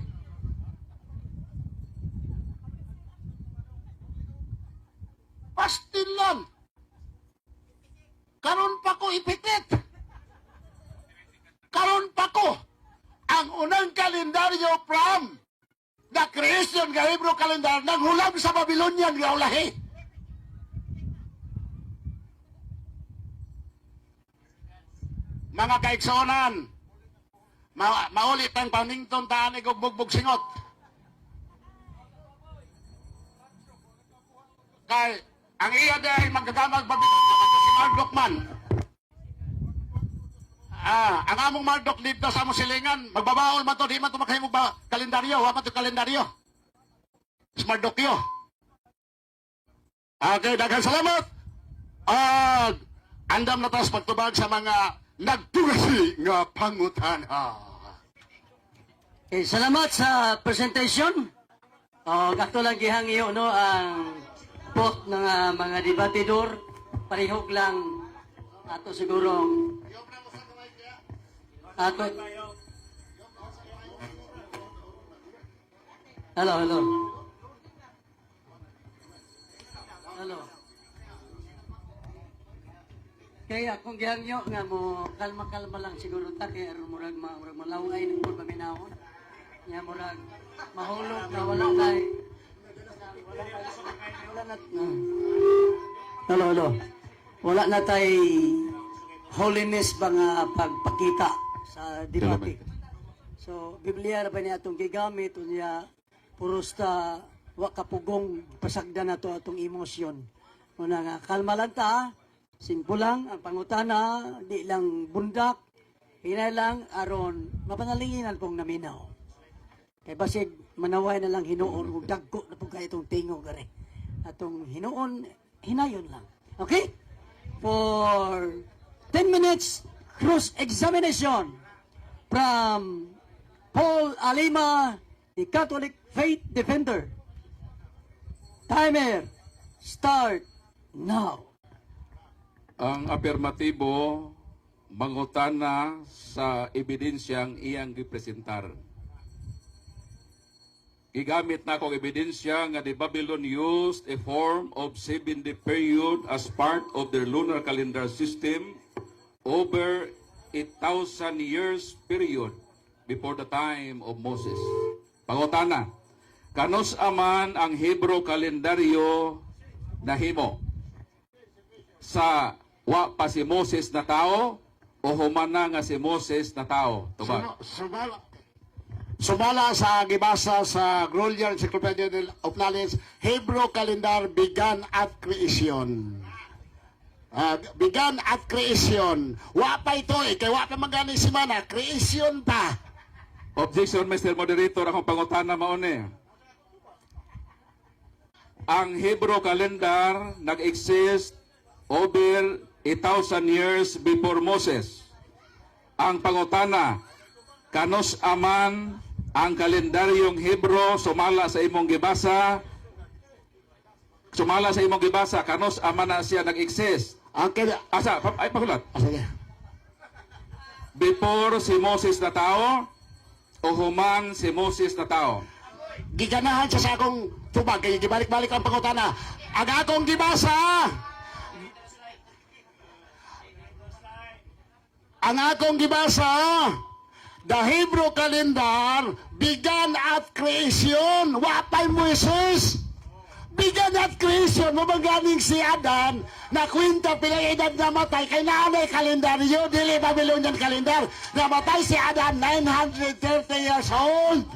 Pastil lang. Karon pa ko ipitit. Karon pa ko. Ang unang kalendaryo from the creation nga Hebrew calendar nang hulam sa Babylonian nga ulahi. Mga kaigsonan, maulit ang panington taan og bugbog singot. Kay ang iya dahil magdadamag Babylon si Marduk man. Ang among Marduk dito sa among silingan, magbabaol man to, di man to makahimog ba kalendaryo, wa man to kalendaryo. Marduk yo. Okay, daghang salamat. Andam na taas pagtubag sa mga nagtugasi nga pangutana. Okay, salamat sa presentation. Gato lang gihangyo no ang pot ng mga debatidor. Parihog lang ato sigurong ato. Hello. Kaya kung gihangyo nga mo kalma lang siguro ta kay aron murag malaway ng pud paminahon. Nya murag mahulog na wala tay. Hello. Wala na tay holiness ba nga pagpakita sa debate. So Biblia ra ba ni atong gigamit unya puros ta wa kapugong pasagdan nato atong emosyon. Una nga kalma lang ta. Simple lang, ang pangutana, di lang bundak, hinay lang, aron, mapanalinginan pong naminaw. Kaya basig, manaway na lang hinuon, kung dagko na po kayo itong tingog gari. Atong hinuon, hinayon lang. Okay? For 10 minutes, cross-examination from Paul Alima, the Catholic Faith Defender. Timer, start now. Ang afirmatibo mangutana sa ebidensyang iyang gipresentar. Gigamit na kong ebidensya nga the Babylon used a form of 7-day period as part of their lunar calendar system over 8,000 years period before the time of Moses. Pangutana, kanos aman ang Hebrew kalendaryo nahimo? Sa wa pa si Moses na tao o humana nga si Moses na tao? Tubag. Sumala sa gibasa sa Grolier Encyclopedia of Knowledge, Hebrew calendar began at creation. Began at creation. Wa pa ito kay wa pa magani si mana, creation pa. Objection, Mr. Moderator, akong pangutana mauni. Ang Hebrew calendar nag-exist over 1,000 years before Moses. Ang pangutana, kanos aman ang kalendaryong Hebrew sumala sa imong gibasa? Kanos aman na siya nag-exist? Asa, ay pahulat. Sige. Before si Moses na tao o human si Moses na tao? Giganahan siya sa akong tubag, kaya gibalik-balik ang pangutana. Ang akong gibasa! Ang akong gibasa, The Hebrew calendar began at creation. Wapay Moises. Began at creation. Mamagaling si Adan na kwenta pilay edad namatay kay naanay kalendaryo. Dili Babylonian calendar. Namatay si Adan 930 years old.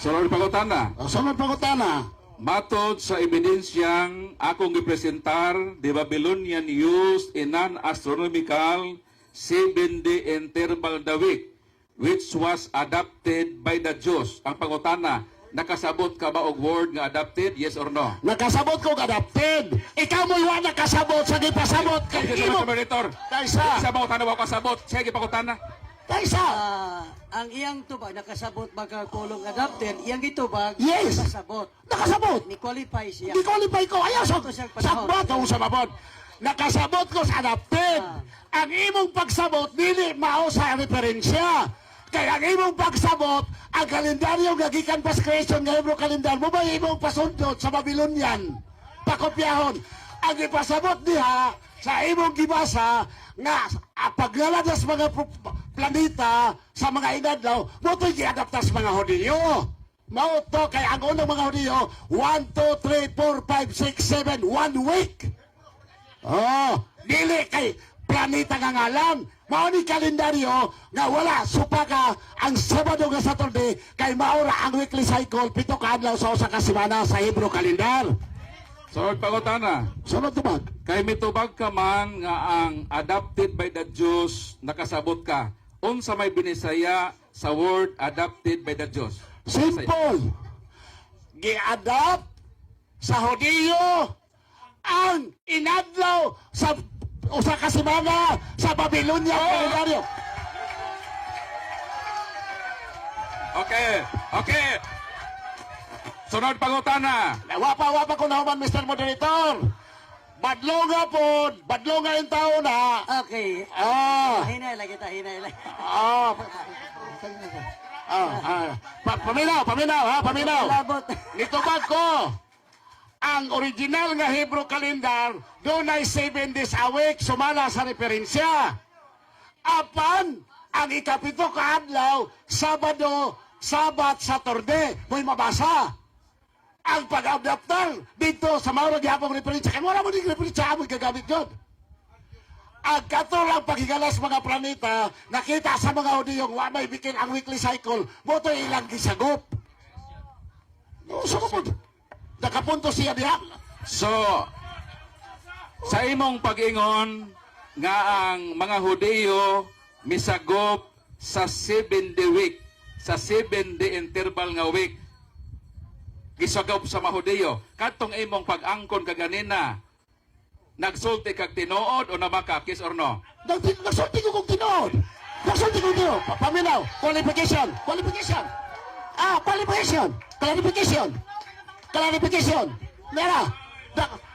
Sunod pangutana. Sunod pangutana. Matod sa ebidensyang akong gipresentar, the Babylonian used a non-astronomical 7-day interval the week, which was adopted by the Jews. Ang pangutana, nakasabot ka ba og word nga adopted? Yes or no? Nakasabot ko adapted. Ikaw mo yung nakasabot sa gipasabot kay Sige, imo. Moderator. Kaysa. Sa pangutana wa kasabot. Sige, pangutana. Kaysa. Ang iyang tubag nakasabot baka kulong adopted, iyang gitubag Yes. nakasabot. Nakasabot. Ni qualify siya. Di qualify ko. Ayaw sa Ito siyang panahon. sabot o sa babot. Nakasabot ko sa adapted. Ang imong pagsabot dili mao sa referensya. Kaya ang imong pagsabot ang kalendaryo nga gikan pas creation nga Hebrew calendar mo ba imong pasundot sa Babylonian. Pakopyahon. Ang ipasabot diha sa imong gibasa nga paglaladas mga planeta sa mga inadlaw mo to'y giadapta sa mga Hudiyo. Mao to kay ang unang mga Hudiyo 1, 2, 3, 4, 5, 6, 7 1 week. Oh, dili kay planeta nga ngalan. Mao ni kalendaryo nga wala supaka ang Sabado nga Saturday kay maura ang weekly cycle pito ka adlaw sa usa ka semana sa Hebrew calendar. Sunod pangutana. Sunod tubag. Kay mitubag ka man nga ang adopted by the Jews, nakasabot ka. Unsa may binisaya sa word adopted by the Jews? Simple. Gi-adapt sa Hudiyo ang inadlaw sa usa ka semana sa Babylonian kalendaryo. Okay, okay. Sunod pangutana. Wapa ko na human, Mr. Moderator. Badlonga po, badlonga yung tao na. Okay. Hinay lang kita, hinay lang. Paminaw. Labot. Nitubag ko, ang original nga Hebrew calendar, doon ay 7 days a week, sumala sa referensya. Apan, ang ikapito ka adlaw, Sabado, Sabat, Saturday, mo'y mabasa. Ang pag-adaptar dito sa mga gyapong referensya, kaya wala mo din referensya, amoy gagamit yun. Ang katulang paghigalas mga planeta, nakita sa mga Hudiyong may bikin ang weekly cycle, mo ito ilang gisagop. So, nakapunto siya diha. So, sa imong pag-ingon nga ang mga Hudiyo misagop sa 7-day week, sa 7-day interval nga week, gisagop sa mga Hudiyo. Katong imong pag-angkon kaganina, nagsulti kag tinuod o namakak, yes or no? Nagsulti ko kung tinood. Nagsulti ko tinood. Paminaw. Qualification. Clarification. Mera.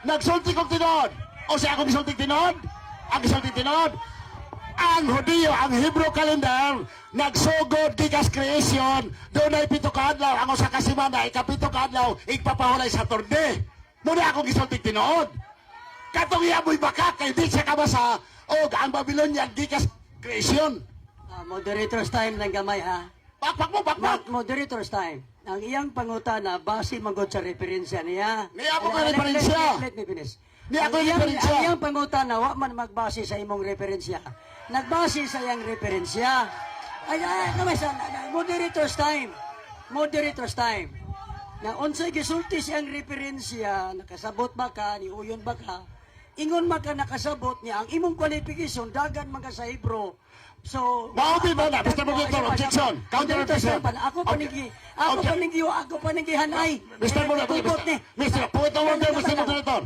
Nagsulti kong tinood. O siya akong gisulti tinood? Ang gisulti tinood? Ang Hudiyo, ang Hebrew calendar, nagsugod gikas creation, doon ay 7 ka adlaw, ang usa ka semana, ikapito ka adlaw, igpapahulay sa Saturday. Muna akong gisulti tinood. Katong yaboy baka kay di siya kabasa o ang Babylonian gikas creation. Moderator's time lang gamay ha. Bakbak. Moderator's time. Ang iyang pangutana, base magod sa referensya niya. Niya ako ang referensya. Let me finish. Niya ako ang referensya. Ang iyang pangutana, wa man magbase sa imong referensya. Nagbase sa iyang referensya. Moderator's time. Moderator's time. Na unsay gisulti siyang referensya, nakasabot ba ka, ni uyon ba ka, ingon maka nakasabot niya, ang imong qualification, dagan mga sa Hebrew. So, Maubi ba na? Mr. Moderator, objection. Counter objection. Ako panigi hanay. Mr. Moderator, Mr. Moderator,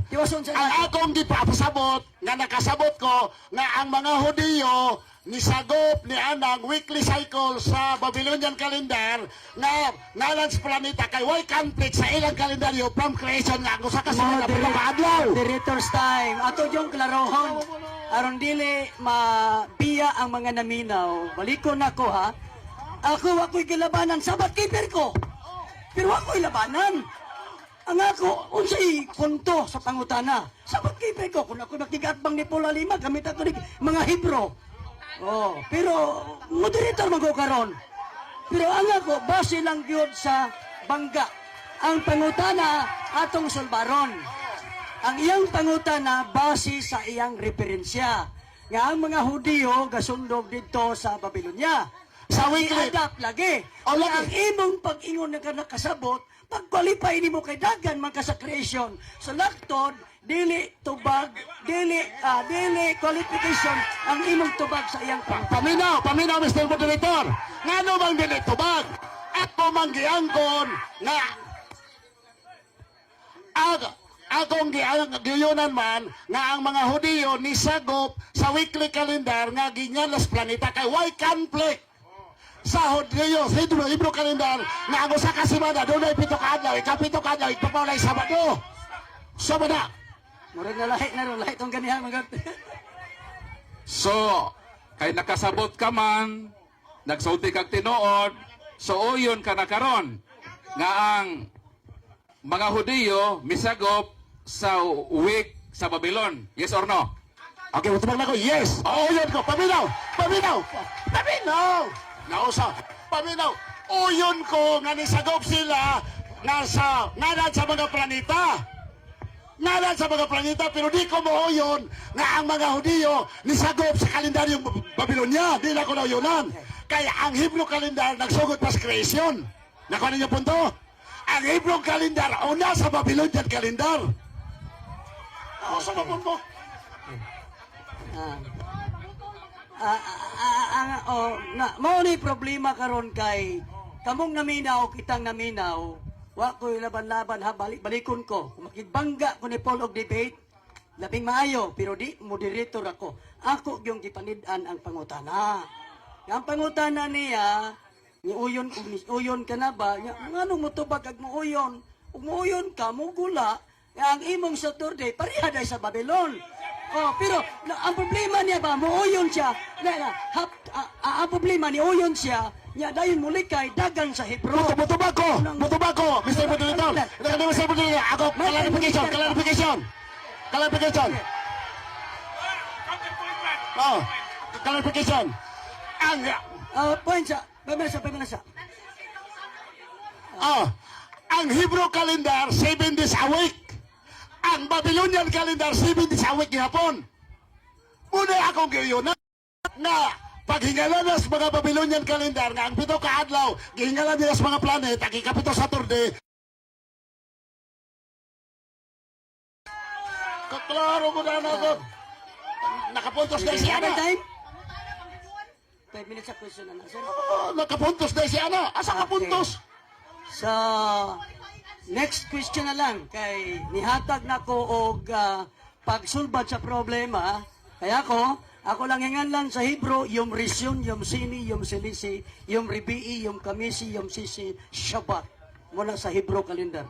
ang akong gipapasabot, nga nakasabot ko, na ang mga Hudiyo, nisagop ni anang weekly cycle sa Babylonian calendar na nalan sa planeta kay way conflict sa ilang kalendaryo from creation nga ako sa kasunod na pagkakadlaw. Moderator's time. Ato yung klarohon. Aron dili mabiya ang mga naminaw. Balikon ako ha. Ako'y gilabanan. Sabat keeper ko. Pero ako'y labanan. Ang ako, unsay punto sa pangutana. Sabat keeper ko. Kung ako nakigatbang ni Paula Lima, gamit ako ni mga Hebrew. Oh, pero moderator man ko karon. Pero ang ako base lang gyud sa bangga. Ang pangutana atong sulbaron. Ang iyang pangutana base sa iyang referensya. Nga ang mga Hudiyo gasundog dito sa Babylonia. Sa weekly. I-adapt lagi. O, Kaya lagi. ang imong pag-ingon na ka nakasabot, pag-qualify nimo kay dagan man ka sa creation. So laktod, dili tubag, dili qualification ang imong tubag sa iyang Paminaw, Mr. Moderator. Ngano bang dili tubag? Ako mang giangkon nga akong giyunan man nga ang mga Hudiyo nisagop sa weekly calendar nga ginyalas planeta kay why conflict sa Hudiyo sa Hebrew calendar nga ang usa ka semana dunay 7 ka adlaw, ikapito ka adlaw ipapawlay Sabado. Sabada. Murag na lahi tong ganihan mga So, kay nakasabot ka man, nagsulti kag tinuod, so uyon ka na karon nga ang mga Hudiyo misagop sa week sa Babylon. Yes or no? Okay, utubag na ko. Yes. Oo, yun ko. Paminaw. Nausa. Paminaw. Uyon ko nga nisagop sila nasa ngalan sa mga planeta. Ngalan sa mga planeta, pero di ko mauyon nga ang mga Hudiyo nisagop sa kalendaryong Babylonia. Di na ko nauyonan. Kaya ang Hebrew calendar nagsugod pa sa creation. Nakuha ninyo punto? Ang Hebrew calendar una sa Babylonian calendar. Sa punto? mao ni problema karon kay kamong naminaw kitang naminaw wa ko'y laban-laban ha balikon ko kung makigbangga ko ni Paul og debate labing maayo pero di moderator ako gyung gipanid-an ang pangutana ang pangutana niya ni uyon ka na ba nganong motubag kag muuyon ug muuyon ka mo gula ang imong Saturday pareha day sa Babylon. Oh, pero ang problema niya ba muuyon siya. Ang problema ni uyon siya, nya dayon mulikay dagan sa Hebro. Mutubag ko, Mr. Moderator. Mr. Moderator, ako clarification. Oh, clarification. Point siya. Pamilasa. Ang Hebrew calendar 7 days a week. Ang Babylonian calendar 7 days a week gihapon. Muna akong giyon na paghingalan sa mga Babylonian calendar nga ang 7 ka adlaw gihingalan nila sa mga planet ang ikapito Saturday. Kaklaro mo na nagot. Nakapuntos na siya na. Time? 5 minutes sa question na sir. Nakapuntos na siya na. Asa kapuntos? So, next question na lang kay nihatag na ko og pagsulbad sa problema. Kaya ako lang hinganlan sa Hebro yung Rishon, yung Sini, yung Silisi, yung Ribii, yung Kamisi, yung Sisi, Shabbat. Muna sa Hebro calendar.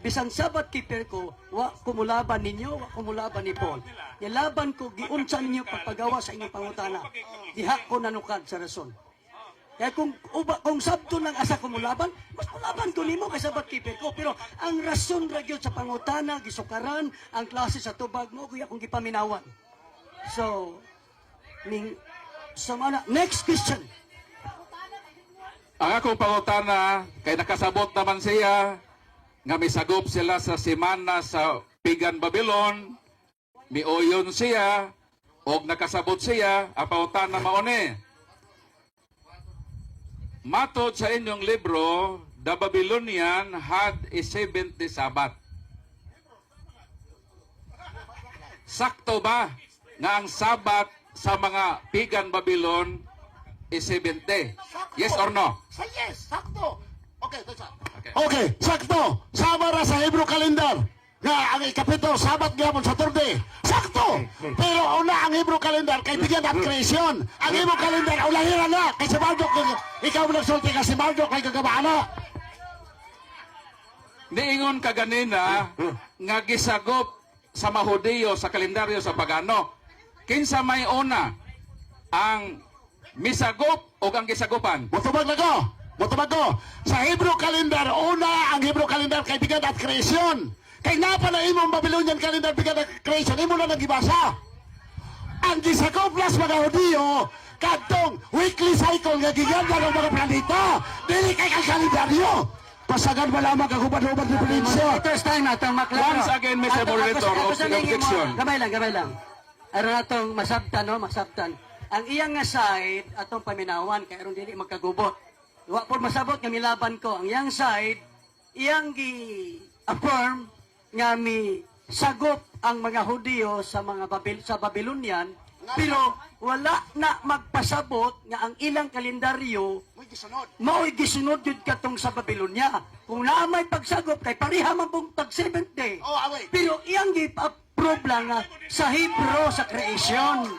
Bisan Sabat keeper ko, wa kumulaban ninyo, wa kumulaban ni Paul. Nilaban ko, giunsa ninyo pagpagawa sa inyong pangutana. Diha ko nanukad sa rason. Kaya kung sabto ng asa kumulaban, mas mulaban ko nimo kay Sabat keeper ko. Pero ang rason ra gyud sa pangutana, gisukaran, ang klase sa tubag mo, kuya kung gipaminawan. So, next question. Ang akong pangutana, kay nakasabot naman siya, nga misagop sila sa semana sa Pagan Babylon, miuyon siya, o nakasabot siya, ang pangutana mauni. Matod sa inyong libro, the Babylonian had a 70 Sabbath. Sakto ba nga ang Sabat sa mga Pagan Babylon is 70? Yes or no? Yes, sakto. Okay, sakto. Sama ra sa Hebrew calendar. Nga ang ikapito, Sabat gyapon Saturday. Sakto. Pero una ang Hebrew calendar kay bigyan at creation. Ang Hebrew calendar ulahira na kay si Marduk. Ikaw nagsulti ka si Marduk kay kagabaana. Niingon ka ganina nga gisagop sa Mahudiyo sa kalendaryo sa pagano. Kinsa may una ang misagop o ang gisagopan? Mutubag ko. Sa Hebrew calendar, una ang Hebrew calendar kay bigyan at creation. Kay napa na imong Babylonian calendar bigyan at creation, imo na nagibasa. Ang gisagop las mga Hudiyo kadtong weekly cycle nga giganda ng mga planeta. Dili kay kang kalendaryo. Pasagan ba lamang ang hubad-hubad ng probinsya? Moderators time atong maklaro. Once again, Mr. Moderator, objection. Gamay lang. Aron atong masabtan, no? Masabtan. Ang iyang nga side, atong paminawan, kay aron dili magkagubot. Wa po masabot nga milaban ko. Ang iyang side, iyang gi-affirm nga mi sagop ang mga Hudiyo sa mga sa Babylonian, pero wala na magpasabot nga ang ilang kalendaryo mao'y gisunod yun katong sa Babylonia. Kung naamay pagsagop kay pareha man pong tag 7th day. Pero iyang gi-approve lang nga sa Hebrew sa creation.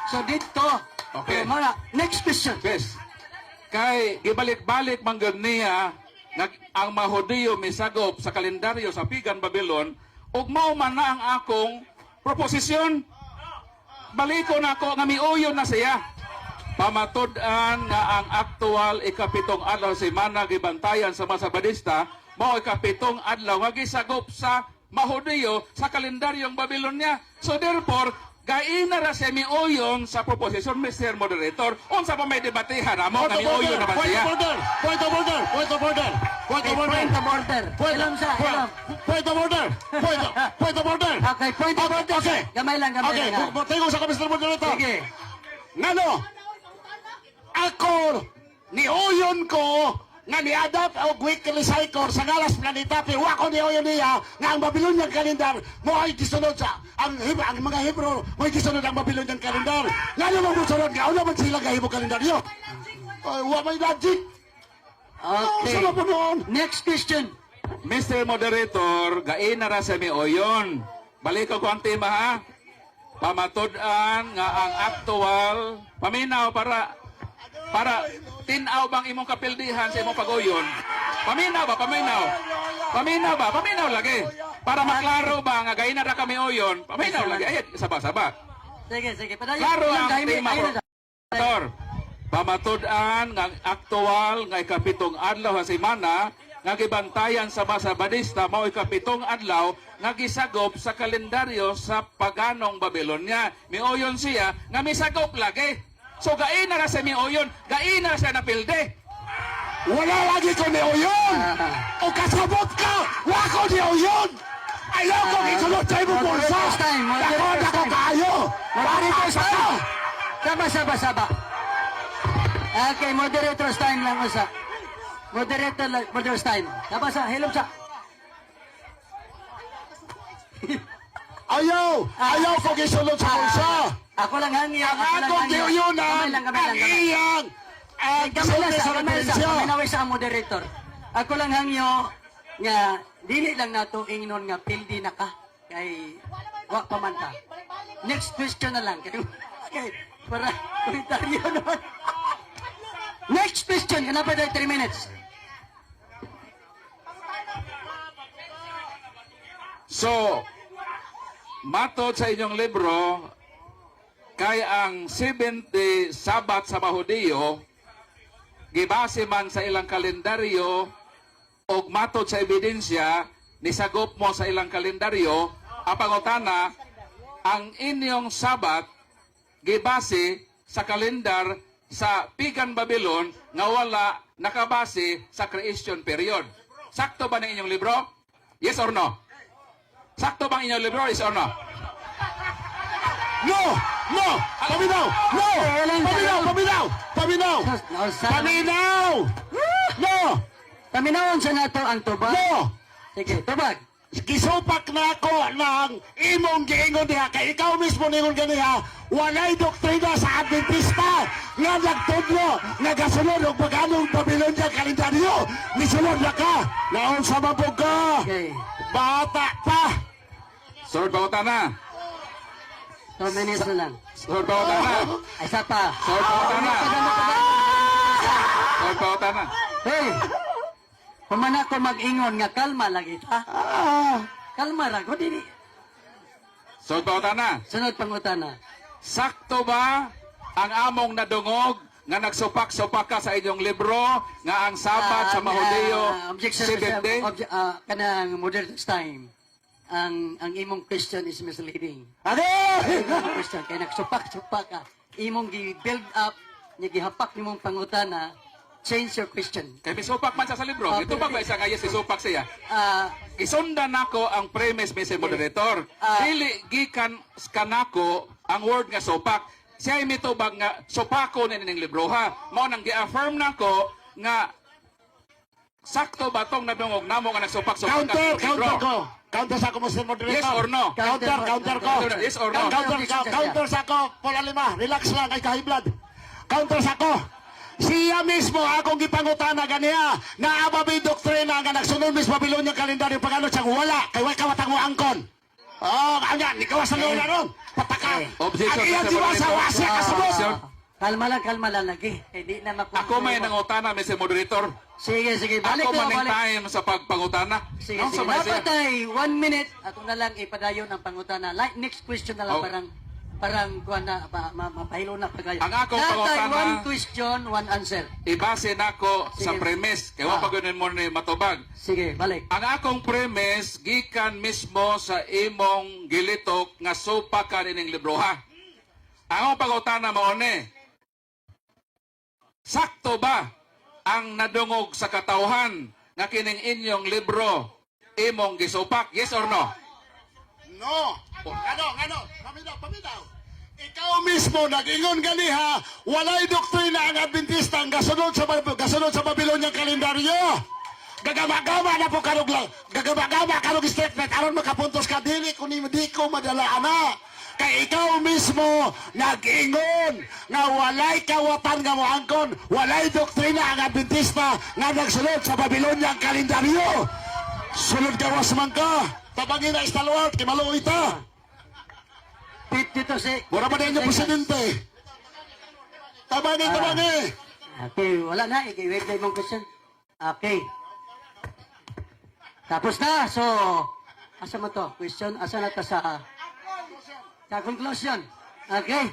So dito, Okay. next question. Yes. Kay ibalik-balik manggod niya ang mga Hudiyo misagop sa kalendaryo sa Pigan Babylon ug mao man na ang akong proposisyon. Baliko na ako nga miuyon na siya. Pamatud-an nga ang aktual ikapitong adlaw sa semana gibantayan sa mga Sabadista mao ikapitong adlaw nga gisagop sa mga Hudiyo sa kalendaryong Babylonia. So therefore, gaina ra siya miuyon sa proposisyon, Mr. Moderator. Unsa pa may debatehan amo nga miuyon na ba siya? Point of order! Point of order. Ilam sa, ilam. Point of order! Point of order! Okay, point of order. Okay. Gamay lang. Okay, tingog sa Mr. Moderator. Sige. Ngano? Ako, niuyon ko nga ni-adapt og weekly cycle sa Galas Planeta, pero ako niuyon niya nga ang Babylonian calendar mo ay gisunod sa ang mga Hebrew mo ay gisunod ang Babylonian calendar. Ngano mo musunod nga una man sila gahimo kalendaryo? Wa may logic. Okay. Sama po noon. Next question. Mr. Moderator, gaina ra sa miuyon. Balik ko ang tema ha. Pamatud-an nga ang aktual paminaw para tinaw bang imong kapildihan sa imong pag-uyon. Paminaw ba? Paminaw lagi. Para maklaro ba nga gaina ra kami uyon. Paminaw lagi. Ay, saba-saba. Sige. Padayon. Klaro Ilang ang time, tema, ayun na. Moderator. Pamatud-an nga aktual nga ikapitong adlaw sa semana nga gibantayan sa mga Sabadista mao ikapitong adlaw nga gisagop sa kalendaryo sa paganong Babylonia. Miuyon siya nga misagop lagi. So gaina ra sa miuyon, gaina ra sa napilde. Wala lagi ko niuyon. O kasabot ka, wa ko niuyon. Ayaw ko gisulod sa imong bulsa. Moderator's time, moderator's Dako time. kayo. Moderator's time. Saba. Okay, moderator's time lang usa. Moderator's time. Hilom sa. Ayaw ko gisulod sa bulsa. Ako lang hangyo. Ang akong niuyunan, ang iyang Kamay sa moderator. Ako lang hangyo nga dili lang nato ingnon nga pildi na ka kay wa pa man ka. Next question na lang kay para komentaryo naman. Next question, kana pa 3 minutes. So, matod sa inyong libro, kay ang 70 Sabat sa Mahudiyo, gibase man sa ilang kalendaryo, o matod sa ebidensya, nisagop mo sa ilang kalendaryo, ang pangutana, ang inyong Sabat, gibase sa kalendar sa Pigan Babylon, nga wala nakabase sa creation period. Sakto ba ng inyong libro? Yes or no? Sakto bang inyong libro? Yes or no? No! Paminaw! No! Paminaw! No! Paminawon sa nato ang tubag. No! Sige, tubag. Gisupak na ako ng imong giingon diha kay ikaw mismo ningon ganiha walay doktrina sa Adventista nga nagtudlo nagasunod og paganong Babylonia kalendaryo nisulod na ka naon sa mabog ka Okay. bata pa Sword pautana. 2 minutes na lang. Sword pautana. Ay, isa pa. Sword pautana. Sword pautana. Hey! Pumana ko mag-ingon nga kalma lagi ta. Kalma ra ko dili. Sword pautana. Sunod pangutana. Sakto ba ang among nadungog nga nagsupak-supak ka sa inyong libro nga ang Sabat sa Mahudiyo Objection 70? kanang moderator's time. Ang imong question is misleading. ano Imong question kay nagsupak-supak ka. Imong gi-build up nya gihapak nimong pangutana, change your question. Kay misupak man sa libro. Ah, Ito ba pero- isa nga yes, isupak siya? Ah, Isundan nako ang premise Mr. Moderator. Dili gikan kanako ang word nga supak. Siya ay mitubag nga supako na ning libro ha. Mao nang gi-affirm nako nga sakto ba tong nadungog namo nga nagsupak-supak Counter, ang libro? counter ko. Counter sa ako, Mr. Moderator. Yes or no? Counter, counter ko. Yes or no? Counter sa ako. Paul Alima, relax lang kay High Blood. Counter sa ako. Siya mismo akong gipangutana ganiya na ababi doktrina nga nagsunod mis Babylonia kalendaryo pagano siyang wala kay way kawatang mo angkon. Oh, anya, ni kawas na ron. Pataka. Objection, Ang iyang Mr. diwasa Moderator. wasya kasabot. Objection. kalma lang lagi. Eh, di na makuha. Ako may nangutana Mr. Moderator. Sige, balik Ako ko, maning balik. time sa pagpangutana. Sige, Ano sige. sa may siya? Dapat ay 1 minute. Ato na lang ipadayon ang pangutana. Like, next question na lang, Oh. parang kuha na, mapahilo na pagayo. Ang akong Dapat pangutana- 1 question, 1 answer. Ibase nako sa Sige. premise. Kaya wa pa mo ni matubag. Sige, balik. Ang akong premise, gikan mismo sa imong gilitok nga supa ka nining libro ha. Ang akong pangutana mo ni, sakto ba ang nadungog sa katawhan nga kining inyong libro imong gisupak? Yes or no? No. Ngano? Paminaw. Ikaw mismo nag-ingon ganiha, walay doktrina ang Adventista ang gasunod sa Babylonia kalendaryo. Gagama-gama na po karog lang. Gagama-gama karog statement aron makapuntos ka dili kundi di ko madala ana. Kay ikaw mismo nag-ingon nga walay kawatan nga moangkon, walay doktrina ang Adventista nga nagsunod sa Babylonia kalendaryo. Sunod gawas man ka. Tabangin na istalwart, kay maluoy ta. Dito si... Mura ba na inyong presidente? Tabangin. Okay, wala na. I-wait na imong question. Okay. Tapos na. So, asa mo to? Question? Asa na ta sa conclusion? Okay.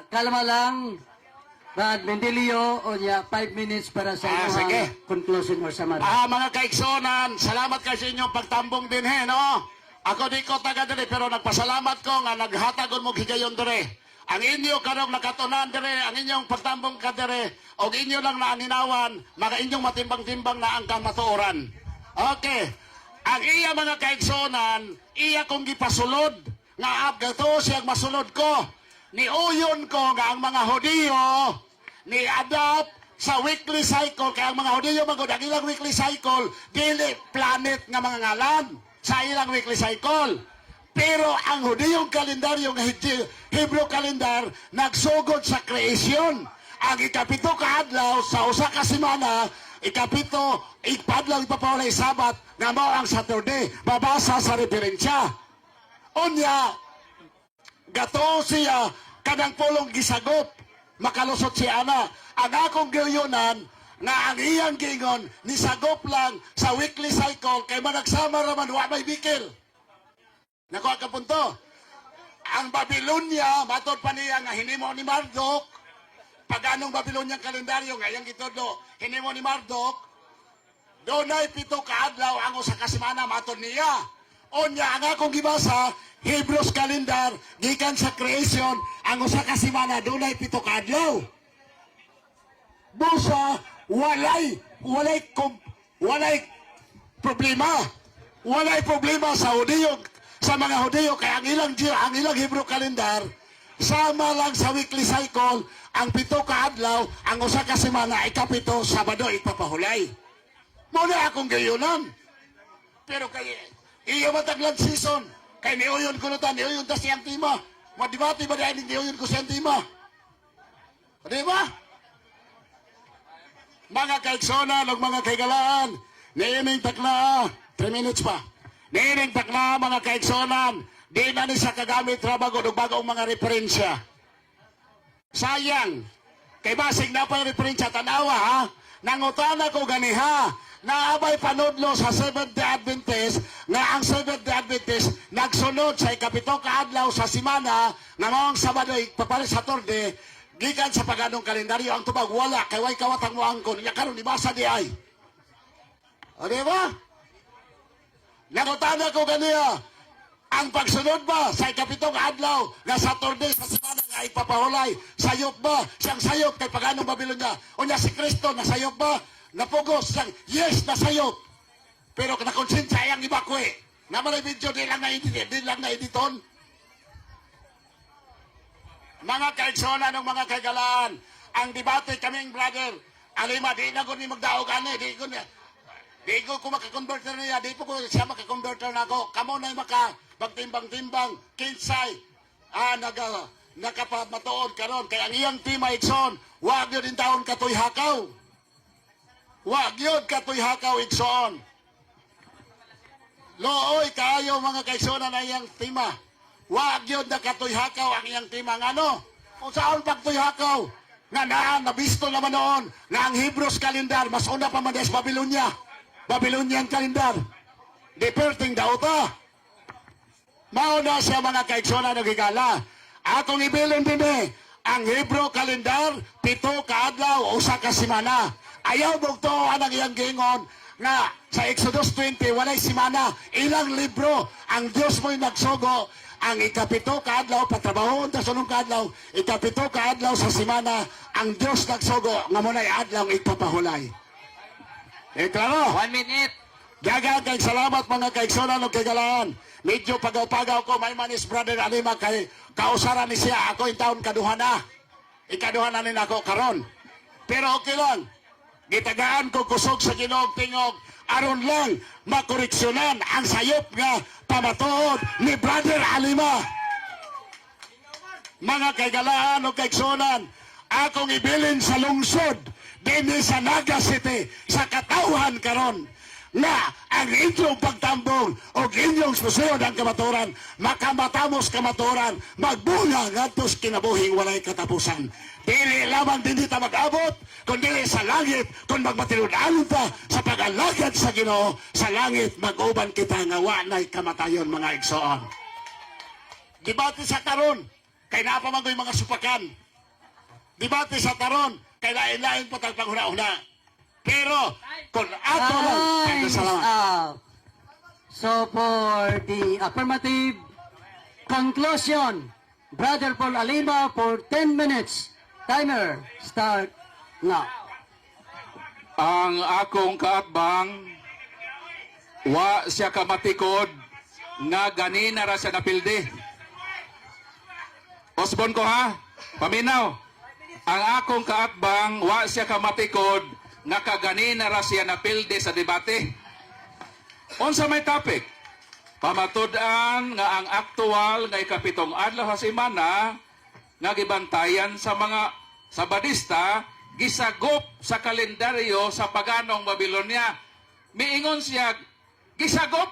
Kalma lang. Brad Mendelio, o niya, 5 minutes para sa sige. conclusion or summary. Mga kaigsonan, salamat kayo sa inyong pagtambong din no? Ako di ko taga dire, pero nagpasalamat ko nga naghatagon mo higayon dire. Ang inyo karong nakatunan dire, ang inyong pagtambong ka dire, o inyo lang naaninawan, mga inyong matimbang-timbang na ang kamatuoran. Okay. Ang iya mga kaigsonan, iya kong gipasulod, nga abgato siyang masulod ko. Niuyon ko nga ang mga Hudiyo, ni-adapt sa weekly cycle, kaya ang mga Hudiyo magod, ang ilang weekly cycle, dili planet nga mga ngalan sa ilang weekly cycle. Pero ang Hudiyong kalendaryo, nga Hebrew calendar, nagsugod sa creation. Ang ikapito ka adlaw sa usa ka semana, ikapito, ipadlaw ipapawalay Sabat, nga mao ang Saturday, babasa sa referensya. Unya, gato siya, kanang pulong gisagop, makalusot siya na. Ang akong gayunan, nga ang iyang gingon, nisagop lang sa weekly cycle, kay managsama raman, wa may bikil. Nakuha ka punto. Ang Babylonia, matod pa niya nga hinimo ni Marduk, pag anong Babylonia kalendaryo, ngayang gitodlo, hinimo ni Marduk, doon ay 7 ka adlaw ang usa ka semana matod niya. Onya ang akong gibasa, Hebrews calendar, gikan sa creation, ang usa ka semana doon ay 7 ka adlaw. Busa, walay problema. Walay problema sa Hudiyo, sa mga Hudiyo, kaya ang ilang Hebrew calendar, sama lang sa weekly cycle, ang 7 ka adlaw, ang usa ka semana, ikapito, Sabado, ipapahulay. Muna akong gayunan. Pero kay iyo mataglag season, kay niuyon ko nutan, niuyon ta siyang tima. Madibati ba dahil niuyon ko siyang tima? Di ba? Mga kaigsonan o mga kaigalaan, niining takla, 3 minutes pa. Niining takla, mga kaigsonan, di na ni sa kagamit trabago o bagong mga referensya. Sayang, kay basig na pa yung referensya, tanawa ha, nangutana ko ganiha, naabay panudlo sa Seventh-day Adventist, nga ang Seventh-day Adventist nagsunod sa ikapito kaadlaw sa simana, nga maong Sabado, papalit sa Saturday, gikan sa paganong kalendaryo, ang tubag wala, kay way kawatang mo angkon, niya karon ibasa di ay. O di ba? Nangutana ko ganiya, ang pagsunod ba sa ikapitong adlaw nga Saturday sa simana ay papahulay. Sayop ba? Siyang sayop kay paganong Babylonia. O niya si Kristo, nasayop ba? Napugos siyang, yes, nasayop. Pero nakonsensya ayang iba ko eh. Naman ay video, di lang na editon. Mga kaigsonan ng mga kagalaan, ang debate kaming brother, Alima, di na ko ni magdaog ani, di ko makakonverter niya, di po ko siya makakonverter na ako. Kamo na maka pagtimbang-timbang, kinsay, nakapamatoon karon kay ang iyang team Igsoon, wag yun din taon katoy hakaw. Wag yun katoy hakaw Igsoon. Looy kayo mga kaigsonan na iyang tima. Wag yun na katoy hakaw ang iyang tima nga no. Kung saan pagtoy hakaw, nga nabisto naman noon na ang Hebrews kalendar mas una pa man sa Babylonia. Babylonian kalendar. Deperting daw ta. Mauna siya mga kaigsonan nagigala. Atong ibilin din ang Hebrew kalendar, 7 ka adlaw, 1 ka semana. Ayaw mo to anang iyang gingon nga sa Exodus 20, walay semana. Ilang libro ang Diyos mo'y nagsugo. Ang ikapito ka adlaw, patrabahon ta sunong ka adlaw, ikapito ka adlaw sa semana, ang Diyos nagsugo nga muna'y adlaw ipapahulay. Klaro? 1 minute. Daghang kay salamat mga kaigsonan ng kagalaan. Medyo pagaw-pagaw ko, may manis brother Alima kay kausaran ni siya. Ako yung taon kaduha na. Ikaduha na rin ako karon. Pero okay lang. Gitagaan ko kusog sa Ginoong tingog. Aron lang makoreksyonan ang sayop nga pamatuod ni brother Alima. Mga kagalaan o kaigsonan, akong ibilin sa lungsod din sa Naga City sa katauhan karon na ang inyong pagtambong o inyong susunod ang kamaturan, makamatamos kamaturan, magbunga ngadtos kinabuhing walay katapusan. Dili lamang din dita mag-abot, kundi sa langit, kung magmatinudan ta sa pag-alagad sa Ginoo, sa langit mag-uban kita nga wanay kamatayon mga igsoon. Debate sa karon, kay napamagoy mga supakan. Debate sa karon, kay lain-lain po tagpanghuna-una. Pero, kung ato lang, ay salamat. So for the affirmative conclusion, Brother Paul Alima for 10 minutes. Timer, start now. Ang akong kaatbang, wa siya kamatikod, nga ganina ra siya napildi. Osbon ko ha, paminaw. Ang akong kaatbang, wa siya kamatikod, nga kaganina ra siya napildi sa debate. Unsa may topic? Pamatud-an nga ang aktual nga ikapitong adlaw sa semana nga gibantayan sa mga Sabadista gisagop sa kalendaryo sa paganong Babylonia. Miingon siya, gisagop.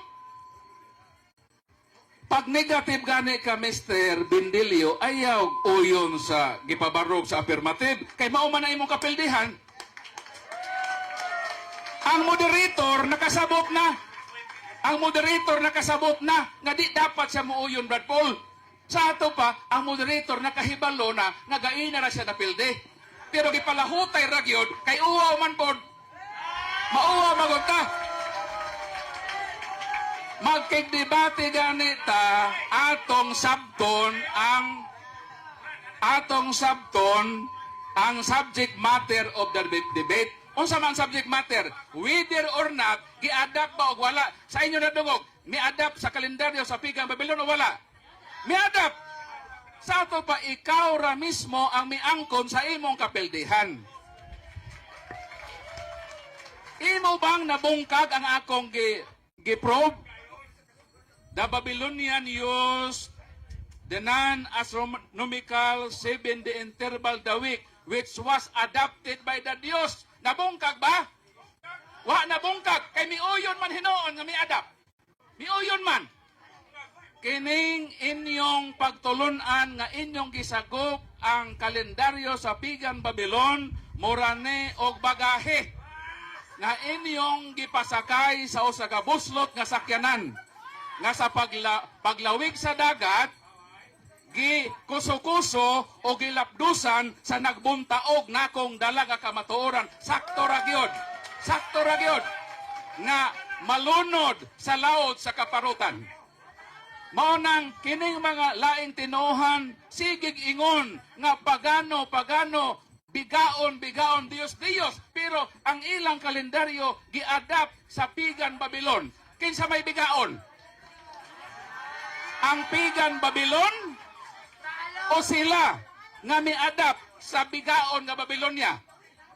Pag negative gani ka, Mr. Bindilio, ayaw uyon sa gipabarog sa affirmative, kay mauman na imong kapildihan. Ang moderator nakasabot na. Ang moderator nakasabot na nga di dapat siya muuyon, Brad Paul. Sa ato pa, ang moderator nakahibalo na nga gaina ra siya napildi. Pero gipalahutay ra gyud kay uwaw man pod. Mauwaw magod ka. Magkigdebate ganita atong sabton ang subject matter of the debate. Unsa man subject matter, whether or not gi-adapt ba o wala sa inyo na dungog, mi-adapt sa kalendaryo sa pigang Babylon o wala? Mi-adapt. Sa ato pa ikaw ra mismo ang miangkon sa imong kapildihan. Imo bang nabungkag ang akong gi-probe? The Babylonian used the non-astronomical 7-day interval the week which was adopted by the Dios. Nabungkag ba? Wa nabungkag. Kay miuyon man hinoon nga mi-adapt. Miuyon man. Kining inyong pagtulunan nga inyong gisagop ang kalendaryo sa pigan Babylon, morane og bagahe nga inyong gipasakay sa usa ka buslot nga sakyanan nga sa paglawig sa dagat gikuso-kuso o gilapdusan sa nagbuntaog nakong dalaga kamatuoran. Sakto ra gyud nga malunod sa laot sa kaparutan. Mao nang kining mga laing tinuhan sigig ingon nga pagano bigaon Dios pero ang ilang kalendaryo giadapt sa pagan Babylon. Kinsa may bigaon? Ang pagan Babylon o sila nga mi-adapt sa bigaon nga Babylonia?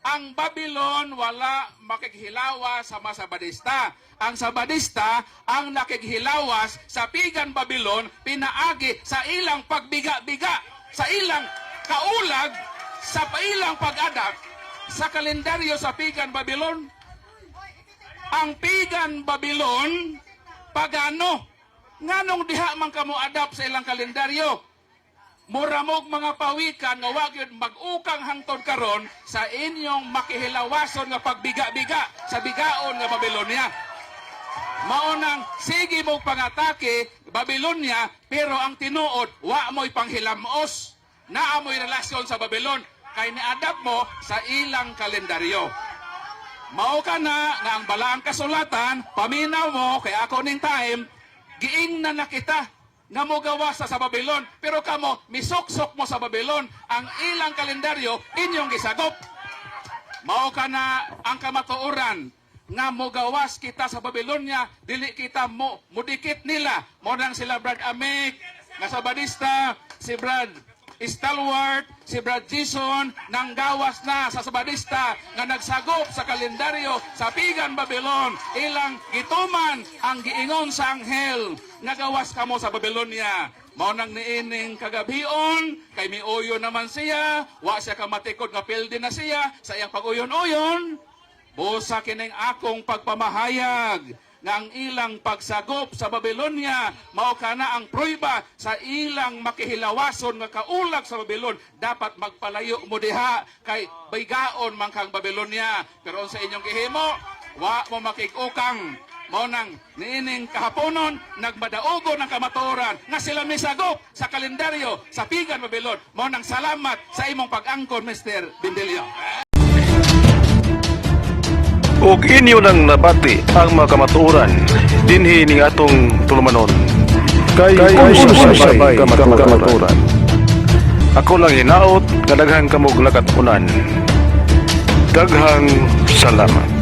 Ang Babylon wala makikhilawas sa mga Sabadista. Ang Sabadista ang nakikhilawas sa pagan Babylon pinaagi sa ilang pagbiga-biga, sa ilang kaulag, sa ilang pag-adapt sa kalendaryo sa pagan Babylon. Ang pagan Babylon pagano nganong diha man kamo adapt sa ilang kalendaryo. Muramog mga pawikan nga wa gyud mag-ukang hangtod karon sa inyong makihilawason nga pagbiga-biga sa bigaon nga Babylonia. Maunang sige mo pangatake Babylonia pero ang tinuod wa mo'y panghilamos. Naa mo'y relasyon sa Babylon kay ni-adapt mo sa ilang kalendaryo. Mao ka na nga ang balaang kasulatan paminaw mo kay ako ning time giingnan na kita nga mo gawas sa Babylon, pero kamo misuksok mo sa Babylon ang ilang kalendaryo inyong gisagop. Mao ka na ang kamatuoran nga mo gawas kita sa Babylonia, dili kita mo mudikit nila. Mo nang sila Brad Amek, nga Sabadista, si Brad Stalwart, si Brad Jason, nang gawas na sa Sabadista nga nagsagop sa kalendaryo sa pagan Babylon. Ilang gituman ang giingon sa anghel nga gawas kamo sa Babylonia. Mao nang niining kagabion kay miuyon naman siya, wa siya kamatikod nga pildi na siya sa iyang pag-uyon-uyon. Busa kining akong pagpamahayag nga ang ilang pagsagop sa Babylonia mao kana ang prueba sa ilang makihilawason nga kaulag sa Babylon. Dapat magpalayo mo diha kay bigaon man kang Babylonia. Pero sa inyong gihimo wa mo makikukang. Mao nang niining kahaponon nagmadaogo ng kamatuoran nga sila misagop sa kalendaryo sa pagan Babylon. Mao nang salamat sa imong pag-angkon, Mr. Bindelio. ug inyo nang nabati ang mga kamatuoran dinhi ning atong tulumanon kay usay-sabay kamatuoran. Ako lang hinaot nga daghang kamog lakat-unan. Daghang salamat.